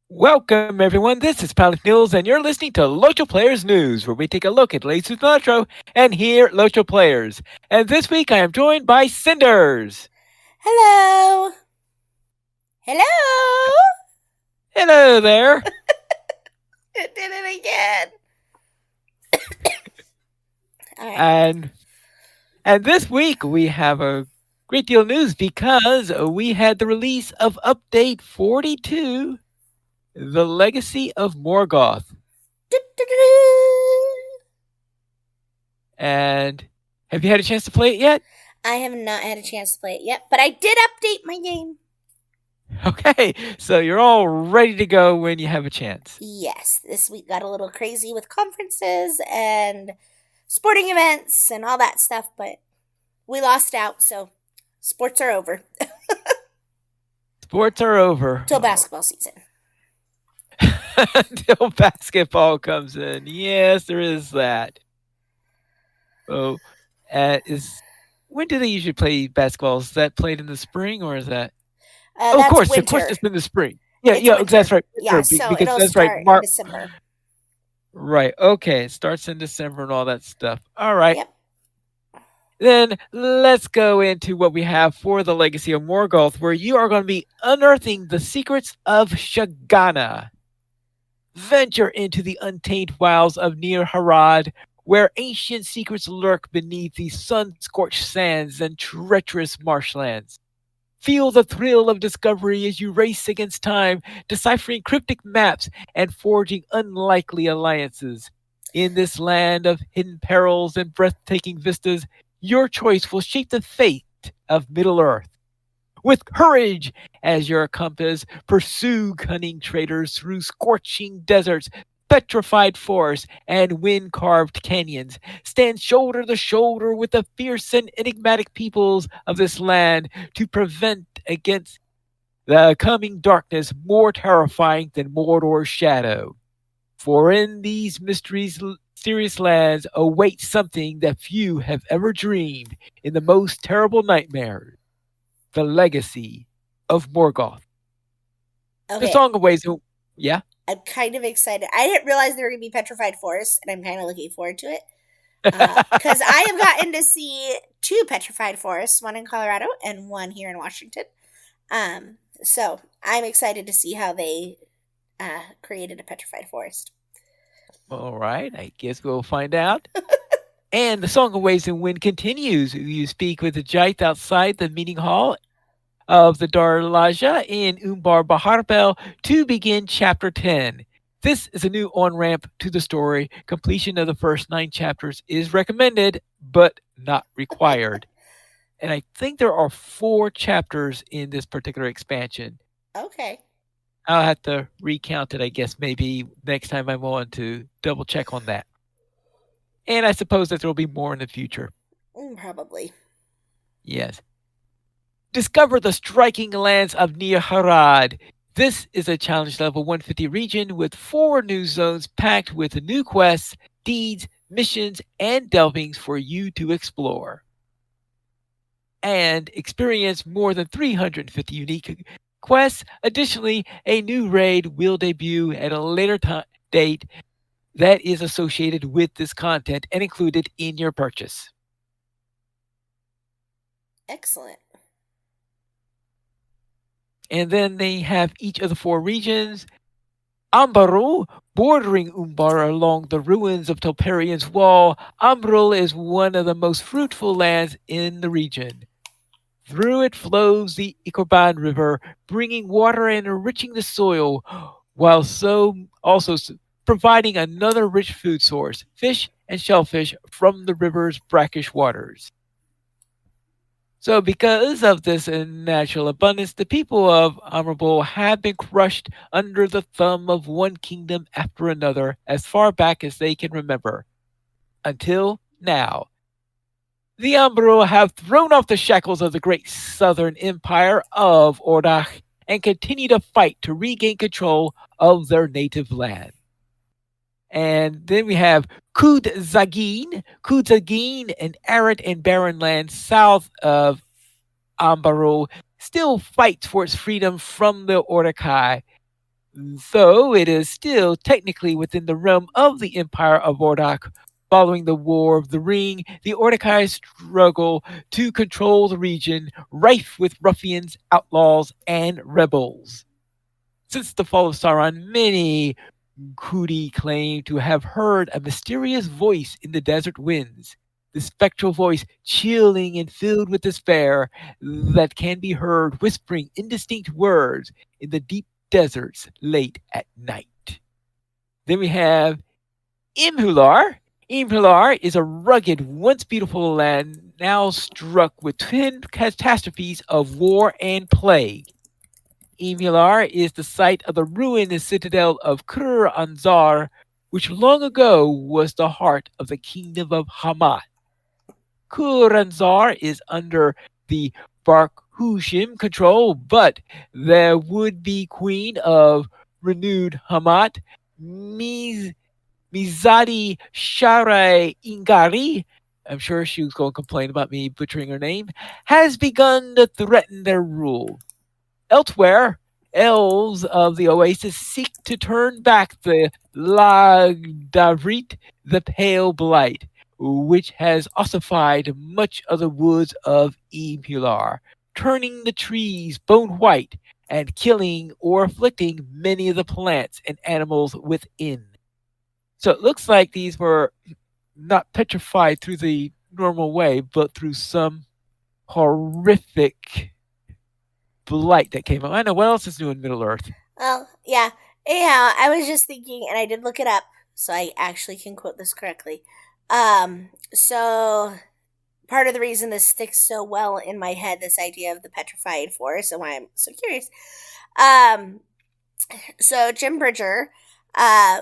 Welcome, everyone. This is Pilot News, and you're listening to LOTRO Players News, where we take a look at latest with LOTRO and hear LOTRO players. And this week, I am joined by Cinders. Hello. Hello. Hello there. It did it again. All right. And this week, we have a great deal of news because we had the release of Update 42, The Legacy of Morgoth. And have you had a chance to play it yet? I have not had a chance to play it yet, but I did update my game. Okay, so you're all ready to go when you have a chance. Yes, this week got a little crazy with conferences and sporting events and all that stuff, but we lost out, so sports are over Sports are over. till basketball season. Until basketball comes in. Yes, there is that. Oh, is when do they usually play basketball? Is that played in the spring or is that? Oh, That's of course, winter. it's in the spring. Yeah, It's yeah, that's winter. right. Yeah, Winter, so because it'll that's right. start in December. Right. Okay, it starts in December and all that stuff. All right. Yep. Then let's go into what we have for the Legacy of Morgoth, where you are going to be unearthing the secrets of Shagana. Venture into the untamed wilds of Near Harad, where ancient secrets lurk beneath the sun-scorched sands and treacherous marshlands. Feel the thrill of discovery as you race against time, deciphering cryptic maps and forging unlikely alliances. In this land of hidden perils and breathtaking vistas, your choice will shape the fate of Middle Earth. With courage as your compass, pursue cunning traders through scorching deserts, petrified forests, and wind carved canyons. Stand shoulder to shoulder with the fierce and enigmatic peoples of this land to prevent against the coming darkness more terrifying than Mordor's shadow. For in these mysterious lands awaits something that few have ever dreamed in the most terrible nightmares, the legacy of Morgoth. The Okay, Song of Ways. Yeah. I'm kind of excited. I didn't realize there were going to be petrified forests, and I'm kind of looking forward to it. Because I have gotten to see two petrified forests, one in Colorado and one here in Washington. So I'm excited to see how they created a petrified forest. All right. I guess we'll find out. And the Song of Waves and Wind continues. You speak with the Jite outside the meeting hall of the Darlaja in Umbar Baharbel to begin Chapter 10. This is a new on ramp to the story. Completion of the first 9 chapters is recommended, but not required. And I think there are 4 chapters in this particular expansion. Okay. I'll have to recount it, I guess, maybe next time I'm on to double check on that. And I suppose that there will be more in the future. Probably. Yes. Discover the striking lands of Near Harad. This is a challenge level 150 region with 4 new zones packed with new quests, deeds, missions, and delvings for you to explore. And experience more than 350 unique quests. Additionally, a new raid will debut at a later date that is associated with this content and included in your purchase. Excellent. And then they have each of the 4 regions. Ambarul, bordering Umbar along the ruins of Telperian's wall, Ambarul is one of the most fruitful lands in the region. Through it flows the Ikorban River, bringing water and enriching the soil, while also providing another rich food source, fish and shellfish from the river's brackish waters. So, because of this natural abundance, the people of Amrabul have been crushed under the thumb of one kingdom after another as far back as they can remember. Until now. The Ambrul have thrown off the shackles of the great southern empire of Ordach and continue to fight to regain control of their native land. And then we have Kudzagin, an arid and barren land south of Ambarul, still fights for its freedom from the Ordakai. Though it is still technically within the realm of the Empire of Ordak. Following the War of the Ring, the Ordakai struggle to control the region, rife with ruffians, outlaws, and rebels. Since the fall of Sauron, many Kuti claim to have heard a mysterious voice in the desert winds. The spectral voice, chilling and filled with despair, that can be heard whispering indistinct words in the deep deserts late at night. Then we have Imhular. Imhular is a rugged, once beautiful land now struck with twin catastrophes of war and plague. Imhular is the site of the ruined citadel of Kur Anzar, which long ago was the heart of the kingdom of Hamad. Kur Anzar is under the Barkhushim control, but the would-be queen of renewed Hamad, Miz Mizadi Sharai Ingari, I'm sure she was going to complain about me butchering her name, has begun to threaten their rule. Elsewhere, elves of the oasis seek to turn back the Lagdavrit, the pale blight, which has ossified much of the woods of Emular, turning the trees bone white and killing or afflicting many of the plants and animals within. So it looks like these were not petrified through the normal way, but through some horrific blight that came out. I know what else is new in Middle Earth. Well, yeah. Anyhow, I was just thinking, and I did look it up, so I actually can quote this correctly. So part of the reason this sticks so well in my head, this idea of the petrified forest, and why I'm so curious. Um, so Jim Bridger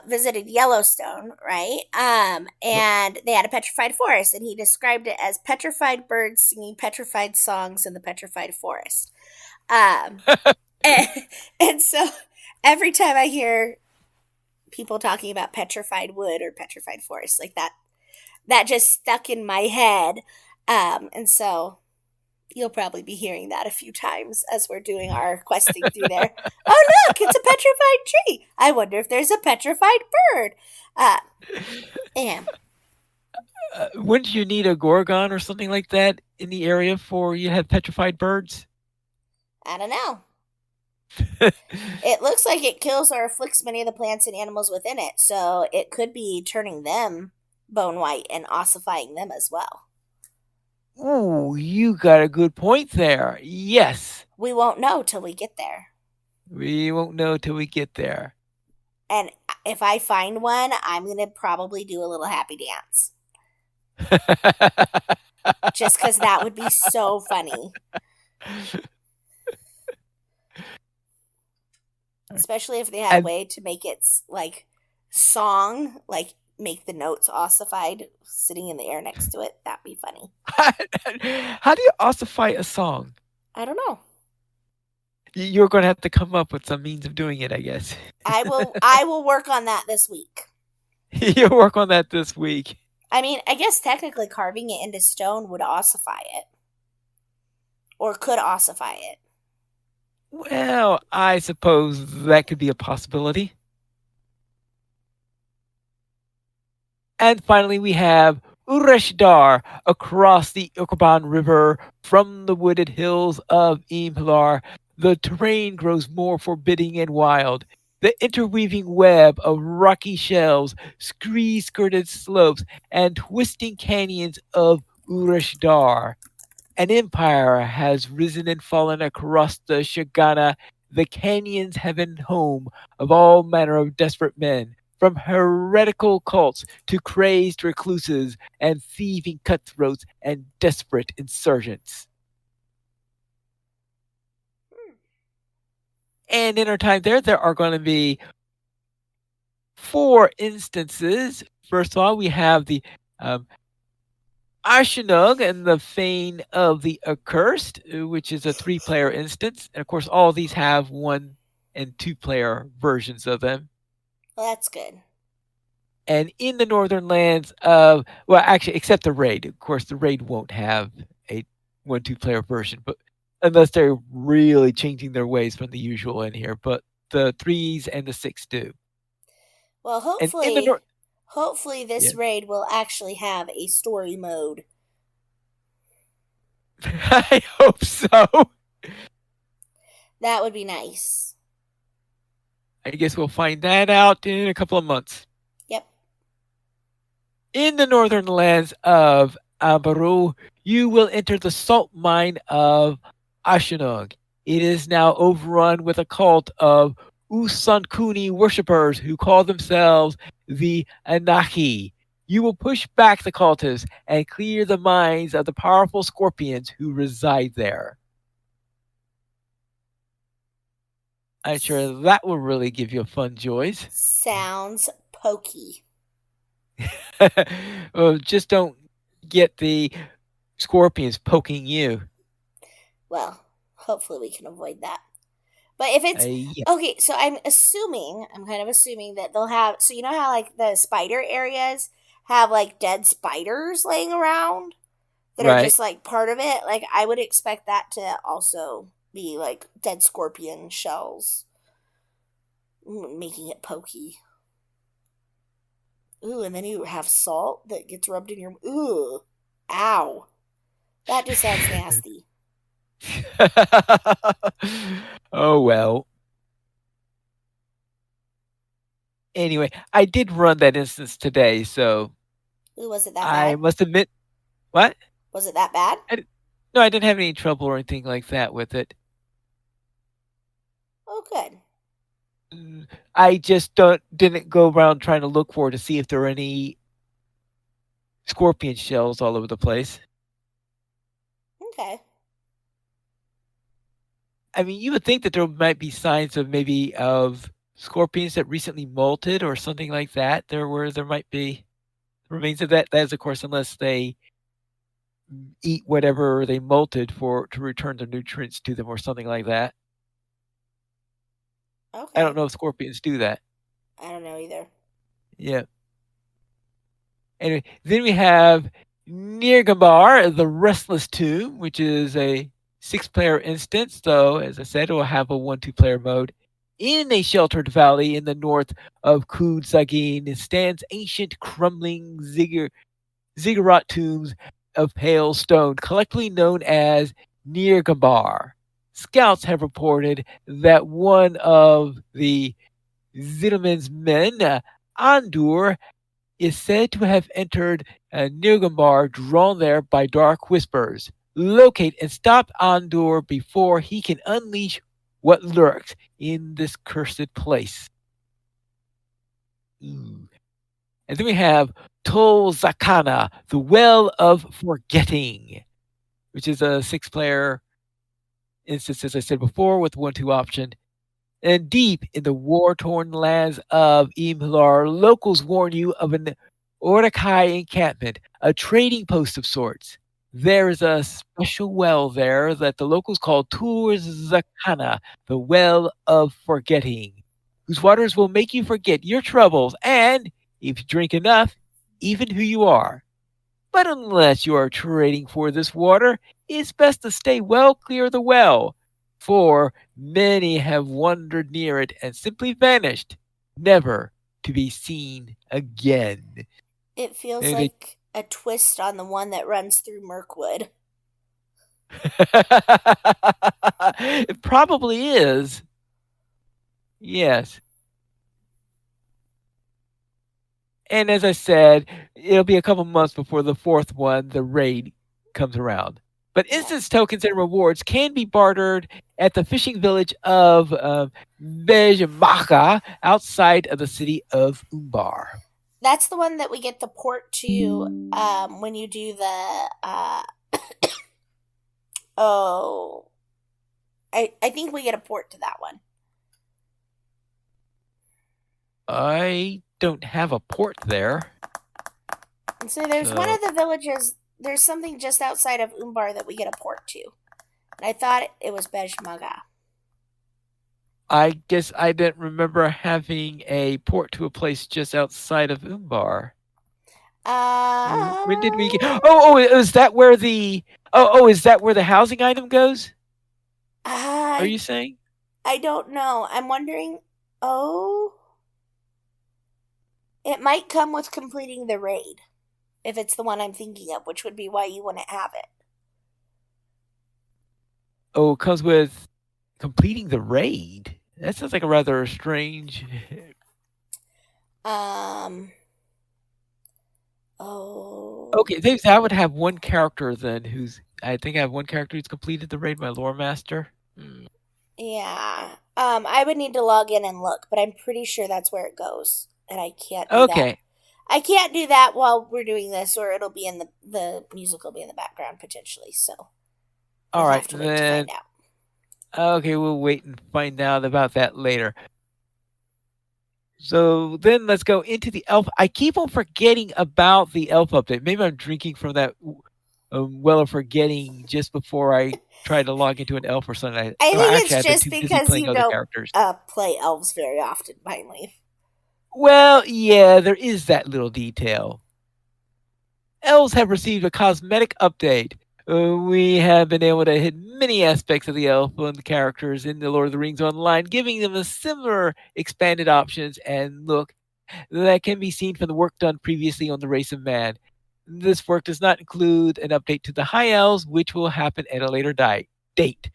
visited Yellowstone, right? And they had a petrified forest, and he described it as petrified birds singing petrified songs in the petrified forest. Um, and, and so every time I hear people talking about petrified wood or petrified forest like that, that just stuck in my head. And so you'll probably be hearing that a few times as we're doing our questing through there. Oh, look, it's a petrified tree. I wonder if there's a petrified bird. Uh, and Wouldn't you need a gorgon or something like that in the area for you to have petrified birds? I don't know. It looks like it kills or afflicts many of the plants and animals within it, so it could be turning them bone white and ossifying them as well. Ooh, you got a good point there. Yes, We won't know till we get there. we won't know till we get there. And if I find one, I'm going to probably do a little happy dance. Just because that would be so funny. Especially if they had a and way to make it like song, like make the notes ossified sitting in the air next to it. That'd be funny. how do you ossify a song? I don't know. You're going to have to come up with some means of doing it, I guess. I will work on that this week. You'll work on that this week. I mean, I guess technically carving it into stone would ossify it. Or could ossify it. Well, I suppose that could be a possibility. And finally, we have Ureshdar across the Ukaban River from the wooded hills of Imhlar. The terrain grows more forbidding and wild. The interweaving web of rocky shelves, scree-skirted slopes, and twisting canyons of Ureshdar. An empire has risen and fallen across the Shagana. The canyons have been home of all manner of desperate men, from heretical cults to crazed recluses and thieving cutthroats and desperate insurgents. And in our time there are going to be four instances. First of all, we have the um, Ashinog and the Fane of the Accursed, which is a three-player instance. And of course, all of these have one and two-player versions of them. Well, that's good. And in the northern lands of, well, actually, except the raid. Of course, the raid won't have a one, two-player version, but unless they're really changing their ways from the usual in here. But the threes and the six do. Well, And in the north, hopefully yeah, this raid will actually have a story mode. I hope so. That would be nice. I guess we'll find that out in a couple of months. Yep. In the northern lands of Abaru, you will enter the salt mine of Ashinog. It is now overrun with a cult of Usankuni worshippers who call themselves the Anaki. You will push back the cultists and clear the minds of the powerful scorpions who reside there. I'm sure that will really give you fun joys. Sounds pokey. Well, just don't get the scorpions poking you. Well, hopefully we can avoid that. But if it's Yeah, okay, so I'm kind of assuming that they'll have, so you know how like the spider areas have like dead spiders laying around that are right. just like part of it? Like I would expect that to also be like dead scorpion shells, making it pokey. Ooh, and then you have salt that gets rubbed in your, ooh, ow. That just sounds nasty. Oh well. Anyway, I did run that instance today, so Ooh, was it that I bad? must admit what? Was it that bad? I di- no, I didn't have any trouble or anything like that with it. Oh, good. I just don't didn't go around trying to look for to see if there were any scorpion shells all over the place. Okay. I mean, you would think that there might be signs of maybe of scorpions that recently molted or something like that. There might be remains of that. That is, of course, unless they eat whatever they molted for to return the nutrients to them or something like that. I don't Okay. know if scorpions do that. I don't know either. Yeah. Anyway, then we have Nirgambar, the Restless Tomb, which is a six-player instance. So, as I said, it will have a one-two player mode. In a sheltered valley in the north of Kudzagin stands ancient crumbling ziggurat tombs of pale stone, collectively known as Nirgambar. Scouts have reported that one of the Zittelman's men, Andur, is said to have entered Nirgambar drawn there by dark whispers. Locate and stop Andur before he can unleash what lurks in this cursed place. Ooh. And then we have Tol Zakana, the Well of Forgetting, which is a six-player instance, as I said before, with 1-2 option. And deep in the war-torn lands of Imlar, locals warn you of an Orakai encampment, a trading post of sorts. There is a special well there that the locals call Tur Zakana, the Well of Forgetting, whose waters will make you forget your troubles and, if you drink enough, even who you are. But unless you are trading for this water, it's best to stay well clear of the well, for many have wandered near it and simply vanished, never to be seen again. It feels And it, like a twist on the one that runs through Mirkwood. it probably is. Yes. And as I said, it'll be a couple months before the fourth one, the raid, comes around. But Yeah. instance tokens and rewards can be bartered at the fishing village of Bejmaka outside of the city of Umbar. That's the one that we get the port to when you do the oh, I think we get a port to that one. I don't have a port there. And so there's one So of the villages, there's something just outside of Umbar that we get a port to. And I thought it was Bejmaga. I guess I didn't remember having a port to a place just outside of Umbar. When did we get? Oh, is that where the? Oh, is that where the housing item goes? Are I you saying? I don't know. I'm wondering. Oh, it might come with completing the raid if it's the one I'm thinking of, which would be why you wouldn't have it. Oh, it comes with completing the raid. That sounds like a rather strange. Um. Oh. Okay, maybe I would have one character then who's. I think I have one character who's completed the raid, my lore master. Hmm. Yeah. I would need to log in and look, but I'm pretty sure that's where it goes, and I can't do that. Okay, I can't do that while we're doing this, or it'll be in the music will be in the background potentially. So all you'll right have to wait to then. find out. Okay, we'll wait and find out about that later. So then let's go into the elf. I keep on forgetting about the elf update. Maybe I'm drinking from that well of forgetting just before I try to log into an elf or something. I Oh, think actually, it's I've been just too busy because playing you other don't characters. play elves very often, Pine Leaf. Well, yeah, there is that little detail. Elves have received a cosmetic update. We have been able to hit many aspects of the elf and the characters in the Lord of the Rings Online, giving them a similar expanded options and look that can be seen from the work done previously on the Race of Man. This work does not include an update to the High Elves, which will happen at a later date.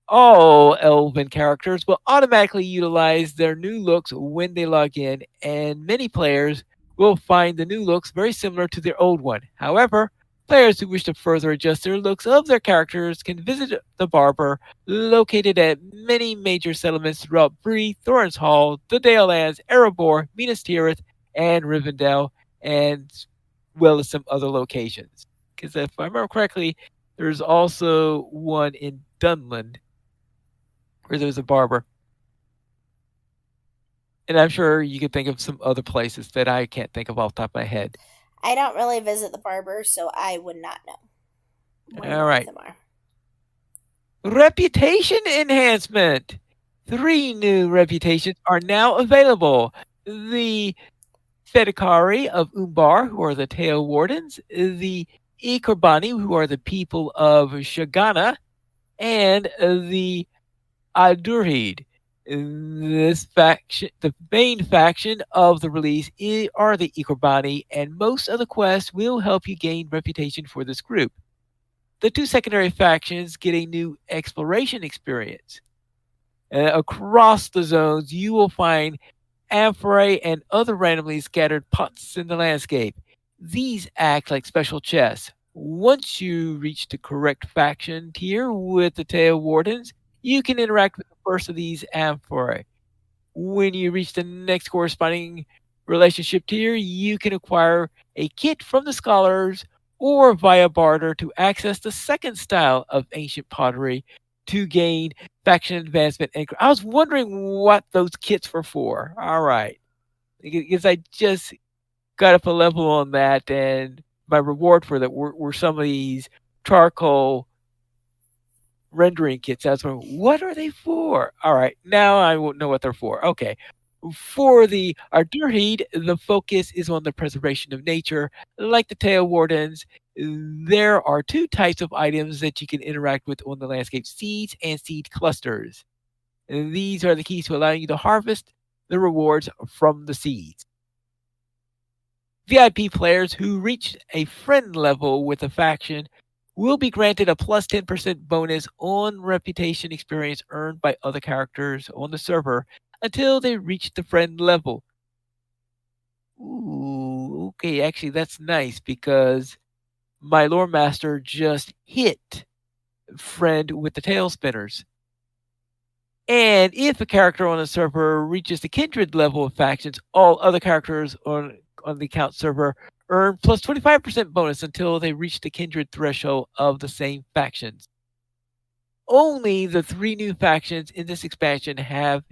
All Elven characters will automatically utilize their new looks when they log in, and many players will find the new looks very similar to their old one. However, players who wish to further adjust their looks of their characters can visit the barber located at many major settlements throughout Bree, Thorin's Hall, the Dale Lands, Erebor, Minas Tirith, and Rivendell, and well as some other locations. Because if I remember correctly, there's also one in Dunland where there's a barber. And I'm sure you could think of some other places that I can't think of off the top of my head. I don't really visit the barber, so I would not know where All more of right. them are. Reputation enhancement. Three new reputations are now available. The Fedikari of Umbar, who are the Tail Wardens, the Ikurbani, who are the people of Shagana, and the Aldurhid. This faction, the main faction of the release, are the Ikurbani, and most of the quests will help you gain reputation for this group. The two secondary factions get a new exploration experience. Across the zones, you will find amphorae and other randomly scattered pots in the landscape. These act like special chests. Once you reach the correct faction tier with the Tail Wardens, you can interact with the first of these amphorae. When you reach the next corresponding relationship tier, you can acquire a kit from the scholars or via barter to access the second style of ancient pottery to gain faction advancement. And I was wondering what those kits were for. All right. Because I just got up a level on that, and my reward for that were some of these charcoal rendering kits. I was wondering, what are they for? All right, now I won't know what they're for. Okay. For the Ardurhid, the focus is on the preservation of nature. Like the Tail Wardens, there are two types of items that you can interact with on the landscape: seeds and seed clusters. And these are the keys to allowing you to harvest the rewards from the seeds. VIP players who reach a friend level with a faction will be granted a plus 10% bonus on reputation experience earned by other characters on the server until they reach the friend level. Ooh, okay, actually, that's nice because my lore master just hit friend with the tail spinners. And if a character on the server reaches the kindred level of factions, all other characters on the account server earn plus 25% bonus until they reach the kindred threshold of the same factions. Only the three new factions in this expansion have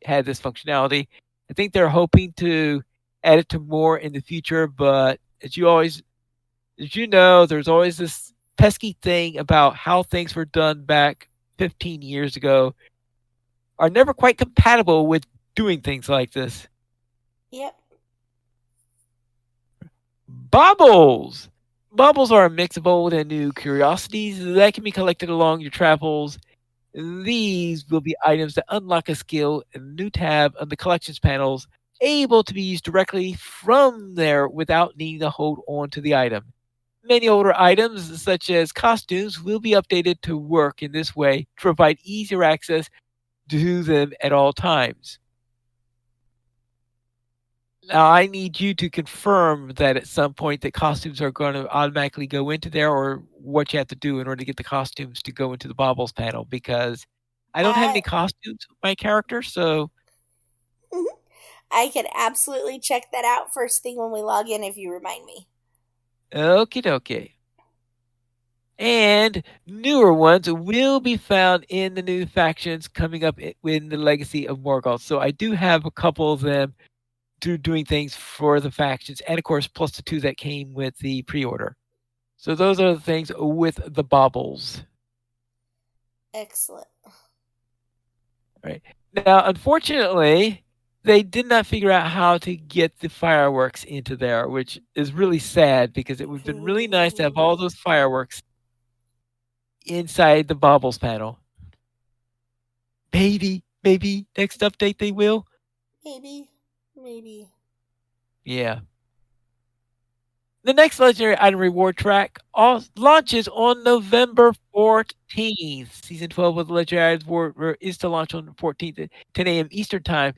had this functionality. I think they're hoping to add it to more in the future, but as you know, there's always this pesky thing about how things were done back 15 years ago are never quite compatible with doing things like this. Yep. Baubles! Baubles are a mix of old and new curiosities that can be collected along your travels. These will be items that unlock a skill in a new tab on the collections panels, able to be used directly from there without needing to hold on to the item. Many older items, such as costumes, will be updated to work in this way to provide easier access to them at all times. Now, I need you to confirm that at some point that costumes are going to automatically go into there, or what you have to do in order to get the costumes to go into the baubles panel, because I don't have I any costumes with my character. So, I can absolutely check that out first thing when we log in if you remind me. okie dokie. And newer ones will be found in the new factions coming up in the Legacy of Morgoth. So I do have a couple of them doing things for the factions, and of course, plus the two that came with the pre-order. So those are the things with the baubles. Excellent. Right. Now, unfortunately, they did not figure out how to get the fireworks into there, which is really sad because it would have been really nice to have all those fireworks inside the baubles panel. Maybe next update they will. Maybe. Maybe. Yeah. The next legendary item reward track launches on November 14th. Season 12 of the legendary items reward is to launch on the 14th at 10 a.m. Eastern Time.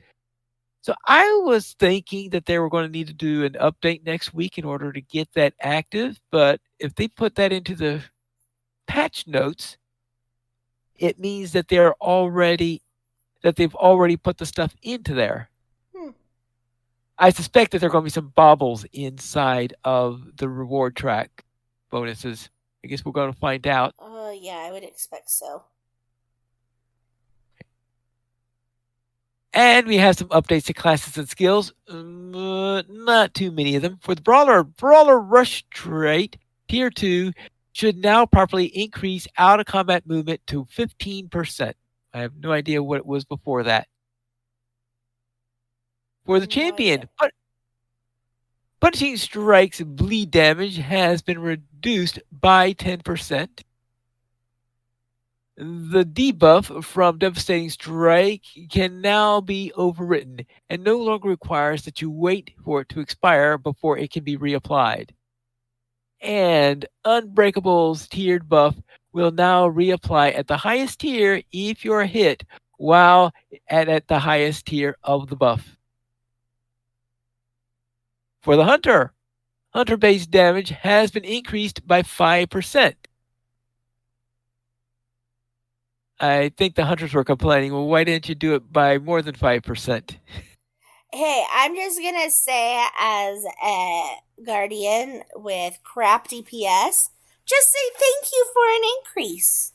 So I was thinking that they were going to need to do an update next week in order to get that active. But if they put that into the patch notes, it means that they've already put the stuff into there. Hmm. I suspect that there are going to be some baubles inside of the reward track bonuses. I guess we're going to find out. Yeah, I would expect so. And we have some updates to classes and skills. Not too many of them. For the Brawler Rush trait, Tier 2 should now properly increase out of combat movement to 15%. I have no idea what it was before that. For the No idea. champion, punishing strikes bleed damage has been reduced by 10%. The debuff from Devastating Strike can now be overwritten and no longer requires that you wait for it to expire before it can be reapplied. And Unbreakable's tiered buff will now reapply at the highest tier if you're hit while at the highest tier of the buff. For the Hunter based damage has been increased by 5%. I think the hunters were complaining, well, why didn't you do it by more than 5%? Hey, I'm just gonna say, as a guardian with crap DPS, just say thank you for an increase.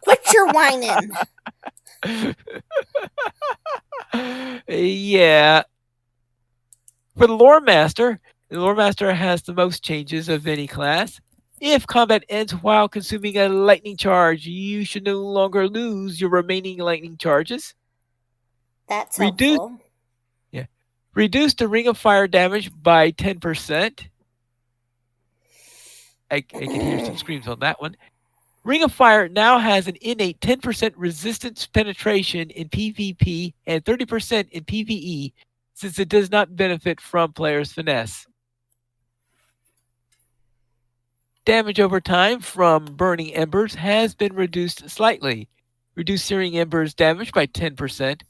Quit your whining. Yeah. For the Lore Master has the most changes of any class. If combat ends while consuming a lightning charge, you should no longer lose your remaining lightning charges. That's Reduce helpful. yeah. Reduce the ring of fire damage by 10%. I can hear some screams on that one. Ring of Fire now has an innate 10% resistance penetration in PvP and 30% in PvE, since it does not benefit from players' finesse. Damage over time from Burning Embers has been reduced slightly. Reduce Searing Embers damage by 10%,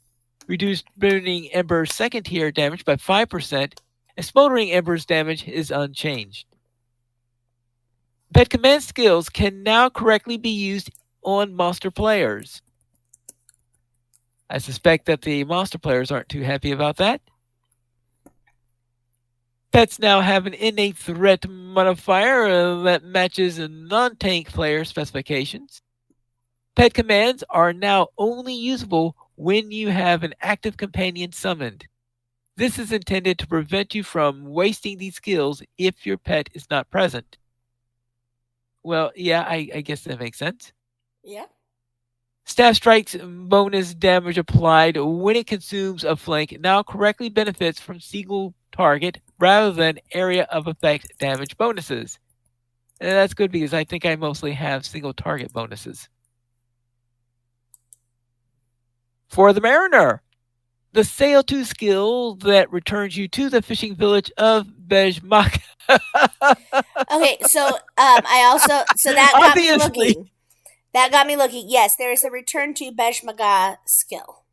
reduced Burning Embers second tier damage by 5%, and Smoldering Embers damage is unchanged. Pet command skills can now correctly be used on monster players. I suspect that the monster players aren't too happy about that. Pets now have an innate threat modifier that matches non-tank player specifications. Pet commands are now only usable when you have an active companion summoned. This is intended to prevent you from wasting these skills if your pet is not present. Well, yeah, I guess that makes sense. Yeah. Staff Strike's bonus damage applied when it consumes a flank now correctly benefits from single target rather than area of effect damage bonuses. And that's good because I think I mostly have single target bonuses. For the Mariner, the Sail to skill that returns you to the fishing village of Bejmak. Okay, so I also so that got me Obviously. looking. That got me looking. Yes, there is a return to Beshmaga skill.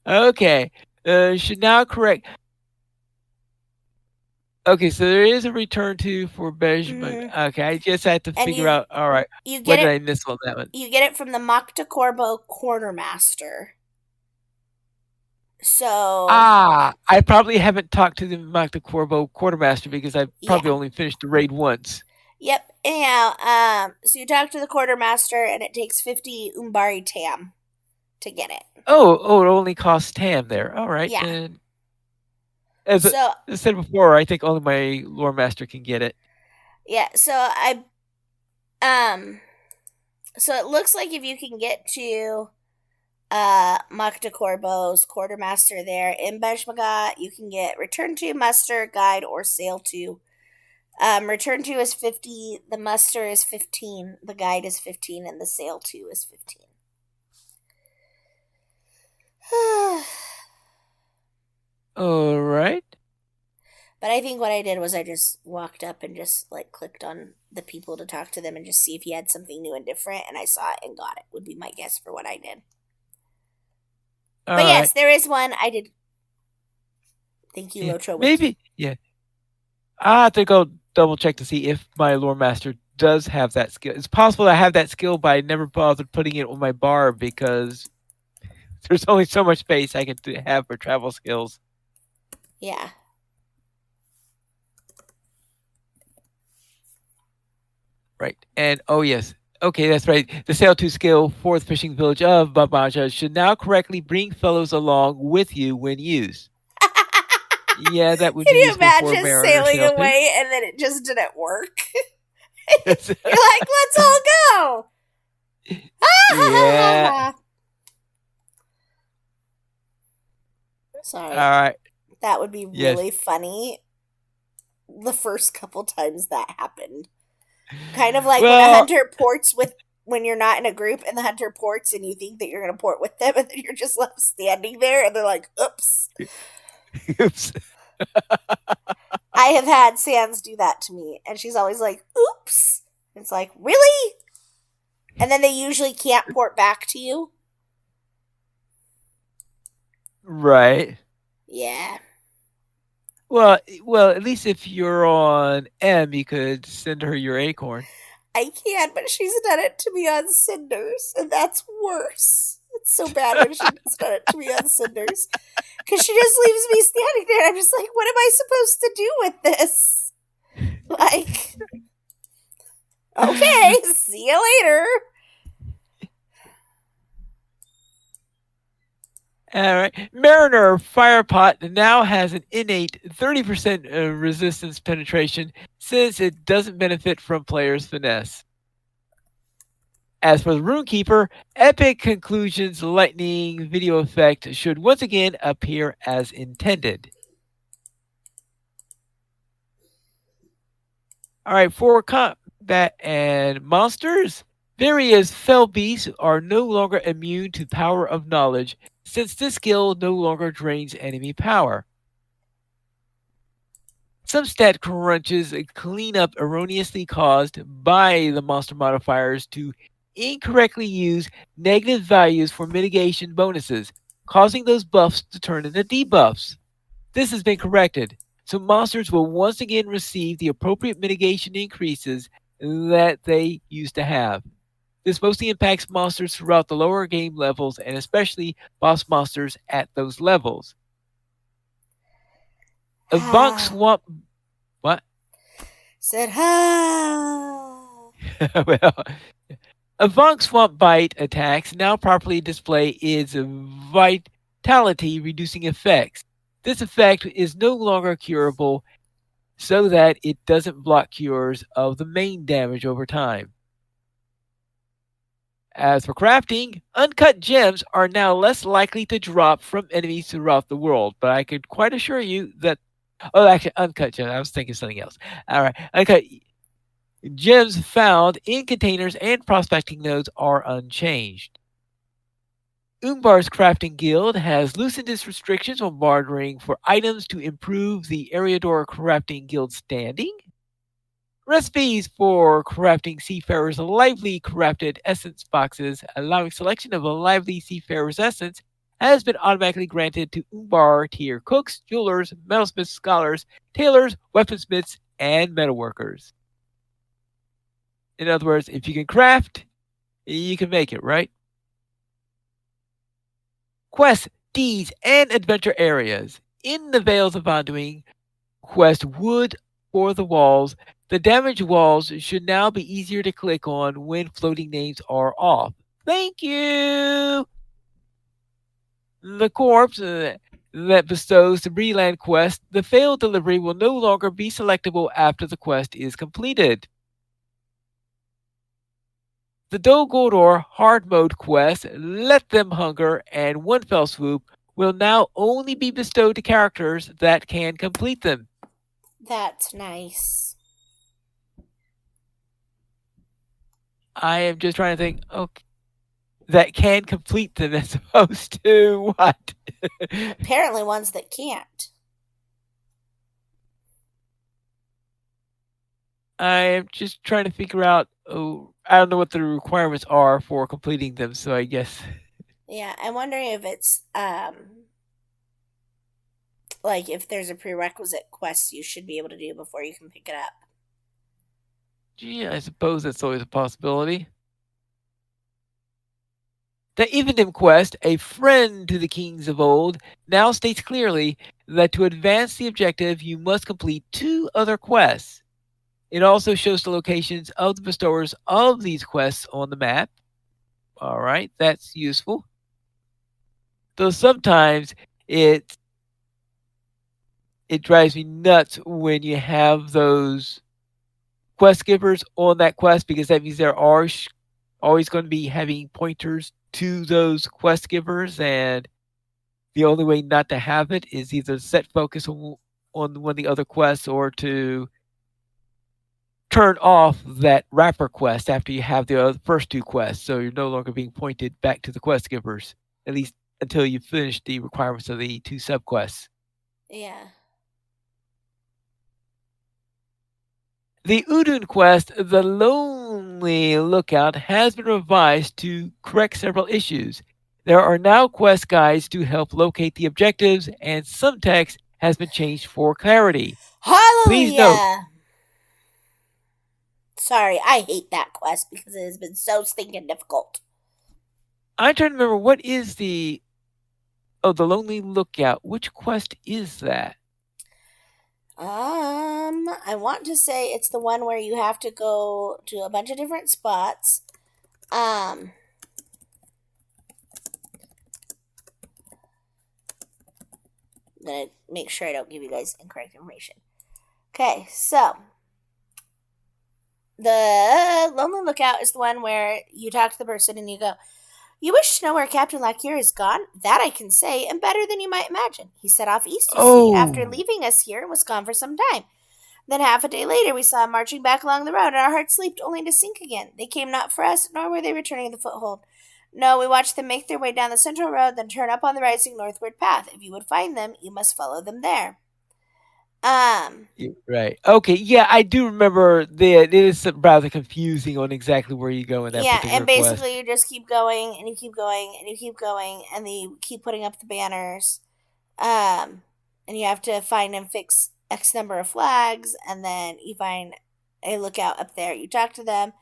Okay. Should now correct. Okay, so there is a return to for Bejmak. Mm-hmm. Okay, I just had to And figure out. All right, you what get did it I miss on that one? you get it from the Mokta Corbo quartermaster. So I probably haven't talked to the Corvo quartermaster because I yeah. probably only finished the raid once. Yep. Anyhow, so you talk to the quartermaster and it takes 50 Umbari Tam to get it. Oh, it only costs Tam there. All right, Yeah. then as So I said before, I think only my lore master can get it. yeah, um so it looks like if you can get to Makta Corbo's quartermaster there in Bejmaga, you can get return to muster, guide, or sail to. Return to is 50, the muster is 15, the guide is 15, and the sail to is 15. All right. But I think what I did was I just walked up and just like clicked on the people to talk to them and just see if he had something new and different, and I saw it and got it. Would be my guess for what I did. All But right. yes, there is one I did. Thank you, Yeah. Lotro Wiki. Maybe. Yeah. I have to go double check to see if my lore master does have that skill. It's possible I have that skill, but I never bothered putting it on my bar because there's only so much space I can have for travel skills. Yeah. Right. And oh yes. Okay, that's right. The sail to skill fourth fishing village of Babaja should now correctly bring fellows along with you when used. Yeah, that would Can be you useful for imagine mariner sailing sail too. away and then it just didn't work? You're like, let's all go. Yeah. Sorry. All right. That would be Yes. really funny the first couple times that happened. Kind of like when a Well, hunter ports with when you're not in a group and the hunter ports and you think that you're going to port with them and then you're just left standing there and they're like, oops. oops. I have had Sans do that to me and she's always like, oops. It's like, really? And then they usually can't port back to you. Right. Yeah. Well, at least if you're on M, you could send her your acorn. I can, but she's done it to me on Cinders, and that's worse. It's so bad when she's done it to me on Cinders. Because she just leaves me standing there, and I'm just like, what am I supposed to do with this? Like, okay, see you later. All right. Mariner Firepot now has an innate 30% resistance penetration since it doesn't benefit from players' finesse. As for the Runekeeper, Epic Conclusions Lightning video effect should once again appear as intended. All right, for combat and monsters, various fell beasts are no longer immune to power of knowledge, since this skill no longer drains enemy power. Some stat crunches clean up erroneously caused by the monster modifiers to incorrectly use negative values for mitigation bonuses, causing those buffs to turn into debuffs. This has been corrected, so monsters will once again receive the appropriate mitigation increases that they used to have. This mostly impacts monsters throughout the lower game levels and especially boss monsters at those levels. Avonk Swamp. What? Said, ah. Well, Avonk Swamp Bite attacks now properly display its vitality reducing effects. This effect is no longer curable so that it doesn't block cures of the main damage over time. As for crafting, uncut gems are now less likely to drop from enemies throughout the world, but I could quite assure you that. Oh, actually, uncut gems. I was thinking something else. All right, uncut. Gems found in containers and prospecting nodes are unchanged. Umbar's crafting guild has loosened its restrictions on bartering for items to improve the Eriador crafting guild standing. Recipes for crafting Seafarer's lively crafted essence boxes, allowing selection of a lively Seafarer's essence, has been automatically granted to Umbar tier cooks, jewelers, metalsmiths, scholars, tailors, weaponsmiths, and metalworkers. In other words, if you can craft, you can make it, right? Quests, deeds, and adventure areas. In the Vales of Anduin, quest Wood for the Walls. The damaged walls should now be easier to click on when floating names are off. Thank you! The corpse that bestows the Breland quest, the failed delivery will no longer be selectable after the quest is completed. The Dol Guldur hard mode quest, Let Them Hunger and One Fell Swoop, will now only be bestowed to characters that can complete them. That's nice. I am just trying to think, okay, that can complete them as opposed to what? Apparently, ones that can't. I am just trying to figure out, oh, I don't know what the requirements are for completing them, so I guess. Yeah, I'm wondering if it's like if there's a prerequisite quest you should be able to do before you can pick it up. Gee, I suppose that's always a possibility. The Evendim quest, a friend to the kings of old, now states clearly that to advance the objective, you must complete two other quests. It also shows the locations of the bestowers of these quests on the map. All right, that's useful. Though sometimes it it drives me nuts when you have those quest givers on that quest because that means there are always going to be having pointers to those quest givers, and the only way not to have it is either set focus on one of the other quests or to turn off that wrapper quest after you have the first two quests, so you're no longer being pointed back to the quest givers, at least until you finish the requirements of the two subquests. Yeah. The Udun quest, The Lonely Lookout, has been revised to correct several issues. There are now quest guides to help locate the objectives, and some text has been changed for clarity. Please note, Hallelujah! Sorry, I hate that quest because it has been so stinking difficult. I'm trying to remember what is the Lonely Lookout. Which quest is that? I want to say it's the one where you have to go to a bunch of different spots. Um, I'm gonna make sure I don't give you guys incorrect information. Okay, so the Lonely Lookout is the one where you talk to the person and you go, "You wish to know where Captain Lacuer is gone? That I can say, and better than you might imagine. He set off east, you see, after Oh, leaving us here and was gone for some time. Then half a day later we saw him marching back along the road, and our hearts leaped only to sink again. They came not for us, nor were they returning the foothold. No, we watched them make their way down the central road, then turn up on the rising northward path. If you would find them, you must follow them there." Um, right. Okay, yeah, I do remember that it is rather confusing on exactly where you go in that yeah, and particular quest. basically you just keep going and you keep going and you keep going and then you keep putting up the banners. Um, and you have to find and fix X number of flags, and then you find a lookout up there. You talk to them,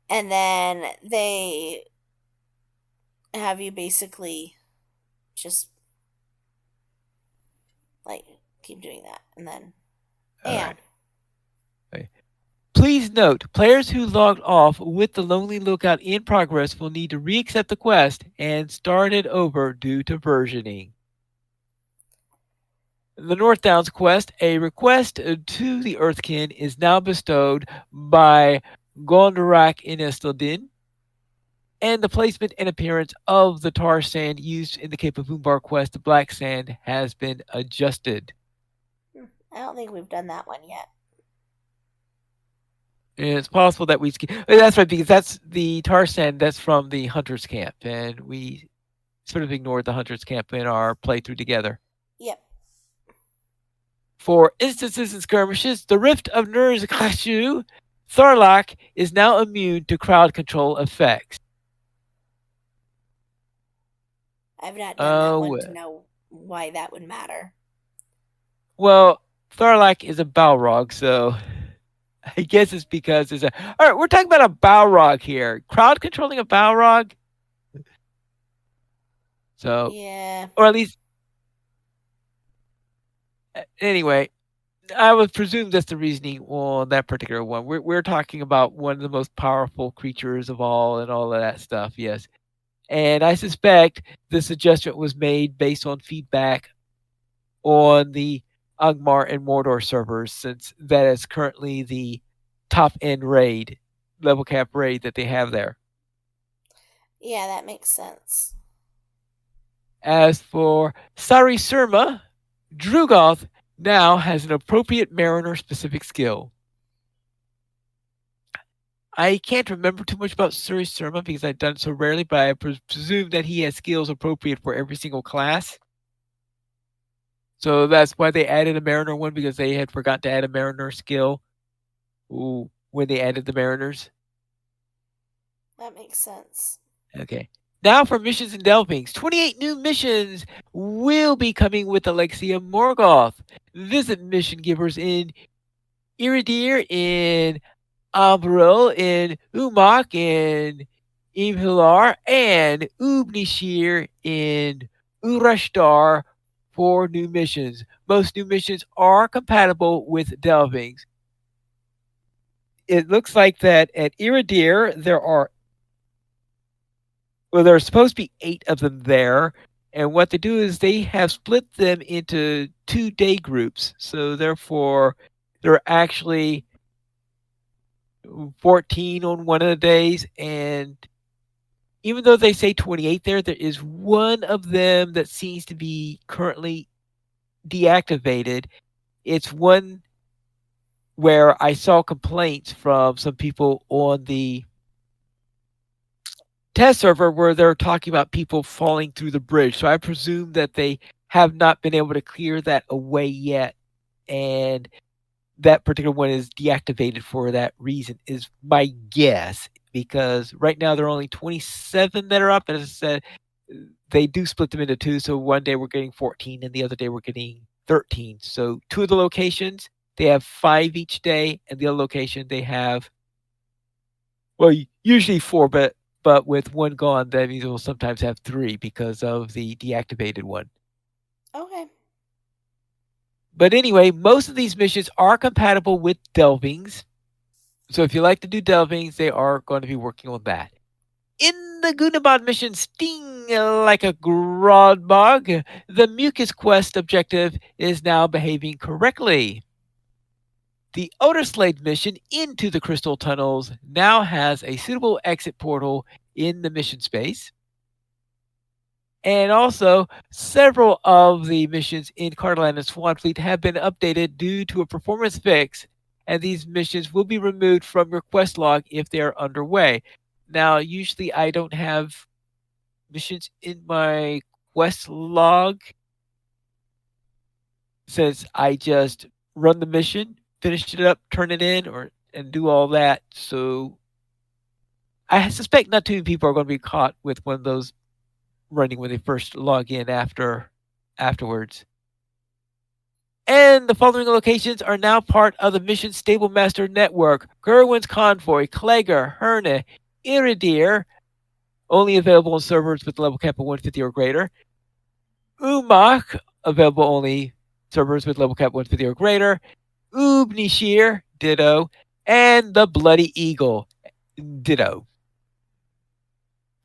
and then they have you basically just like keep doing that, and then All yeah, right. Okay. Please note, players who logged off with the Lonely Lookout in progress will need to re-accept the quest and start it over due to versioning. The North Downs quest, a request to the Earthkin, is now bestowed by Gondorak in Estildin, and the placement and appearance of the tar sand used in the Cape of Umbar quest, the Black Sand, has been adjusted. I don't think we've done that one yet. It's possible that we that's right, because that's the tar sand that's from the hunters camp, and we sort of ignored the hunters camp in our playthrough together. Yep. For instances and skirmishes, the Rift of Nurz-Khashu, Tharlak is now immune to crowd control effects. I've not done that Oh, one to know why that would matter. well, Tharlak is a Balrog, so I guess it's because it's a. All right, we're talking about a Balrog here. Crowd controlling a Balrog? So, Yeah. or at least, anyway, I would presume that's the reasoning on that particular one. We're talking about one of the most powerful creatures of all and all of that stuff, yes. And I suspect this adjustment was made based on feedback on the Angmar and Mordor servers, since that is currently the top end raid, level cap raid that they have there. Yeah, that makes sense. As for Sari Surma, Drugoth now has an appropriate mariner specific skill. I can't remember too much about Suri Surma because I've done it so rarely, but I presume that he has skills appropriate for every single class. So that's why they added a Mariner one, because they had forgot to add a Mariner skill when they added the Mariners. That makes sense. Okay. Now for missions and delvings. 28 new missions will be coming with the Legacy of Morgoth. Visit mission givers in Iridir, in Ambril, in Umak, in Imhilar, and Ubnishir in Urashtar for new missions. Most new missions are compatible with delvings. It looks like that at Iridir there's supposed to be 8 of them there, and what they do is they have split them into 2-day groups. So therefore, there are actually 14 on one of the days, and even though they say 28 there, there is one of them that seems to be currently deactivated. It's one where I saw complaints from some people on the test server where they're talking about people falling through the bridge. So I presume that they have not been able to clear that away yet, and that particular one is deactivated for that reason, is my guess. Because right now there are only 27 that are up, and as I said, they do split them into two. So one day we're getting 14, and the other day we're getting 13. So two of the locations they have 5 each day, and the other location they have, well, usually 4, but with one gone, that means we'll sometimes have 3 because of the deactivated one. Okay. But anyway, most of these missions are compatible with delvings. So if you like to do delvings, they are going to be working on that. In the Gunabad mission Sting Like a Grodbog, the Mucus Quest objective is now behaving correctly. The Oderslade mission Into the Crystal Tunnels now has a suitable exit portal in the mission space. And also, several of the missions in Cardaland and Swanfleet have been updated due to a performance fix, and these missions will be removed from your quest log if they are underway. Now, usually I don't have missions in my quest log since I just run the mission, finish it up, turn it in, and do all that. So I suspect not too many people are going to be caught with one of those running when they first log in afterwards. And the following locations are now part of the Mission Stable Master Network: Gerwin's Convoy, Clegger, Herne, Iridir, only available on servers with level cap of 150 or greater. Umach, available only servers with level cap 150 or greater. Ubnishir, ditto. And the Bloody Eagle, ditto.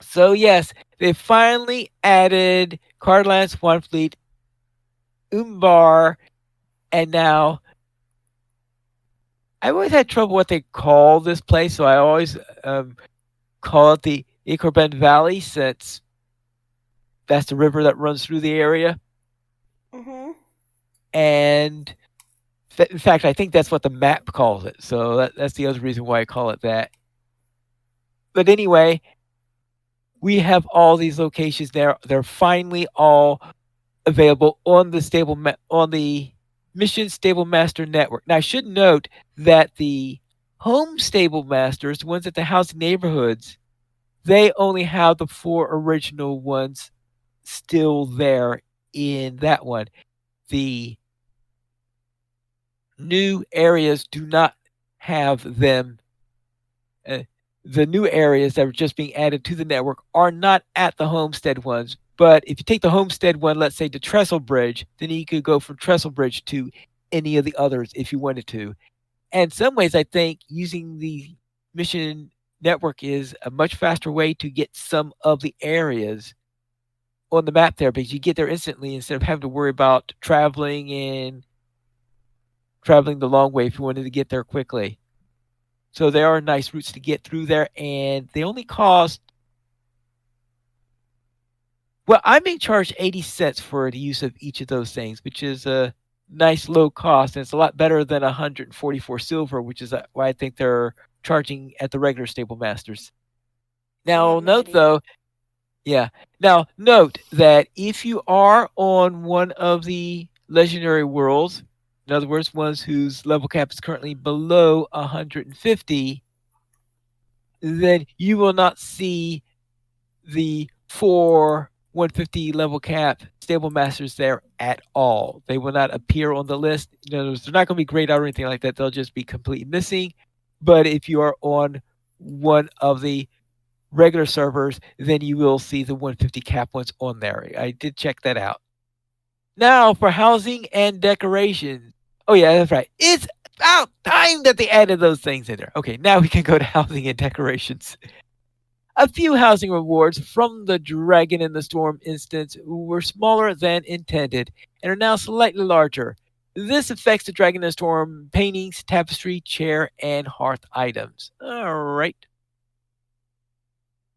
So yes, they finally added Cardland, Swanfleet, Umbar, and now I've always had trouble what they call this place, so I always call it the Ikorben Valley, since that's the river that runs through the area. Mm-hmm. And In fact, I think that's what the map calls it. So that's the other reason why I call it that. But anyway, we have all these locations there. They're finally all available on the on the Mission Stable Master network. Now, I should note that the home stable masters, the ones at the housing neighborhoods, they only have the four original ones still there in that one. The new areas do not have them. Uh, the new areas that are just being added to the network are not at the Homestead ones. But if you take the Homestead one, let's say to Trestle Bridge, then you could go from Trestle Bridge to any of the others if you wanted to. And in some ways, I think using the Mission Network is a much faster way to get some of the areas on the map there because you get there instantly instead of having to worry about traveling the long way if you wanted to get there quickly. So there are nice routes to get through there, and they only cost. Well, I'm being charged 80 cents for the use of each of those things, which is a nice low cost, and it's a lot better than 144 silver, which is why I think they're charging at the regular Stable Masters. I Now, have no note idea. though, yeah. Now, note that if you are on one of the legendary worlds, in other words, ones whose level cap is currently below 150, then you will not see the four 150 level cap stable masters there at all. They will not appear on the list. In other words, they're not going to be grayed out or anything like that. They'll just be completely missing. But if you are on one of the regular servers, then you will see the 150 cap ones on there. I did check that out. Now for housing and decorations. Oh yeah, that's right. It's about time that they added those things in there. Okay, now we can go to housing and decorations. A few housing rewards from the Dragon in the Storm instance were smaller than intended and are now slightly larger. This affects the Dragon in the Storm paintings, tapestry, chair, and hearth items. Alright.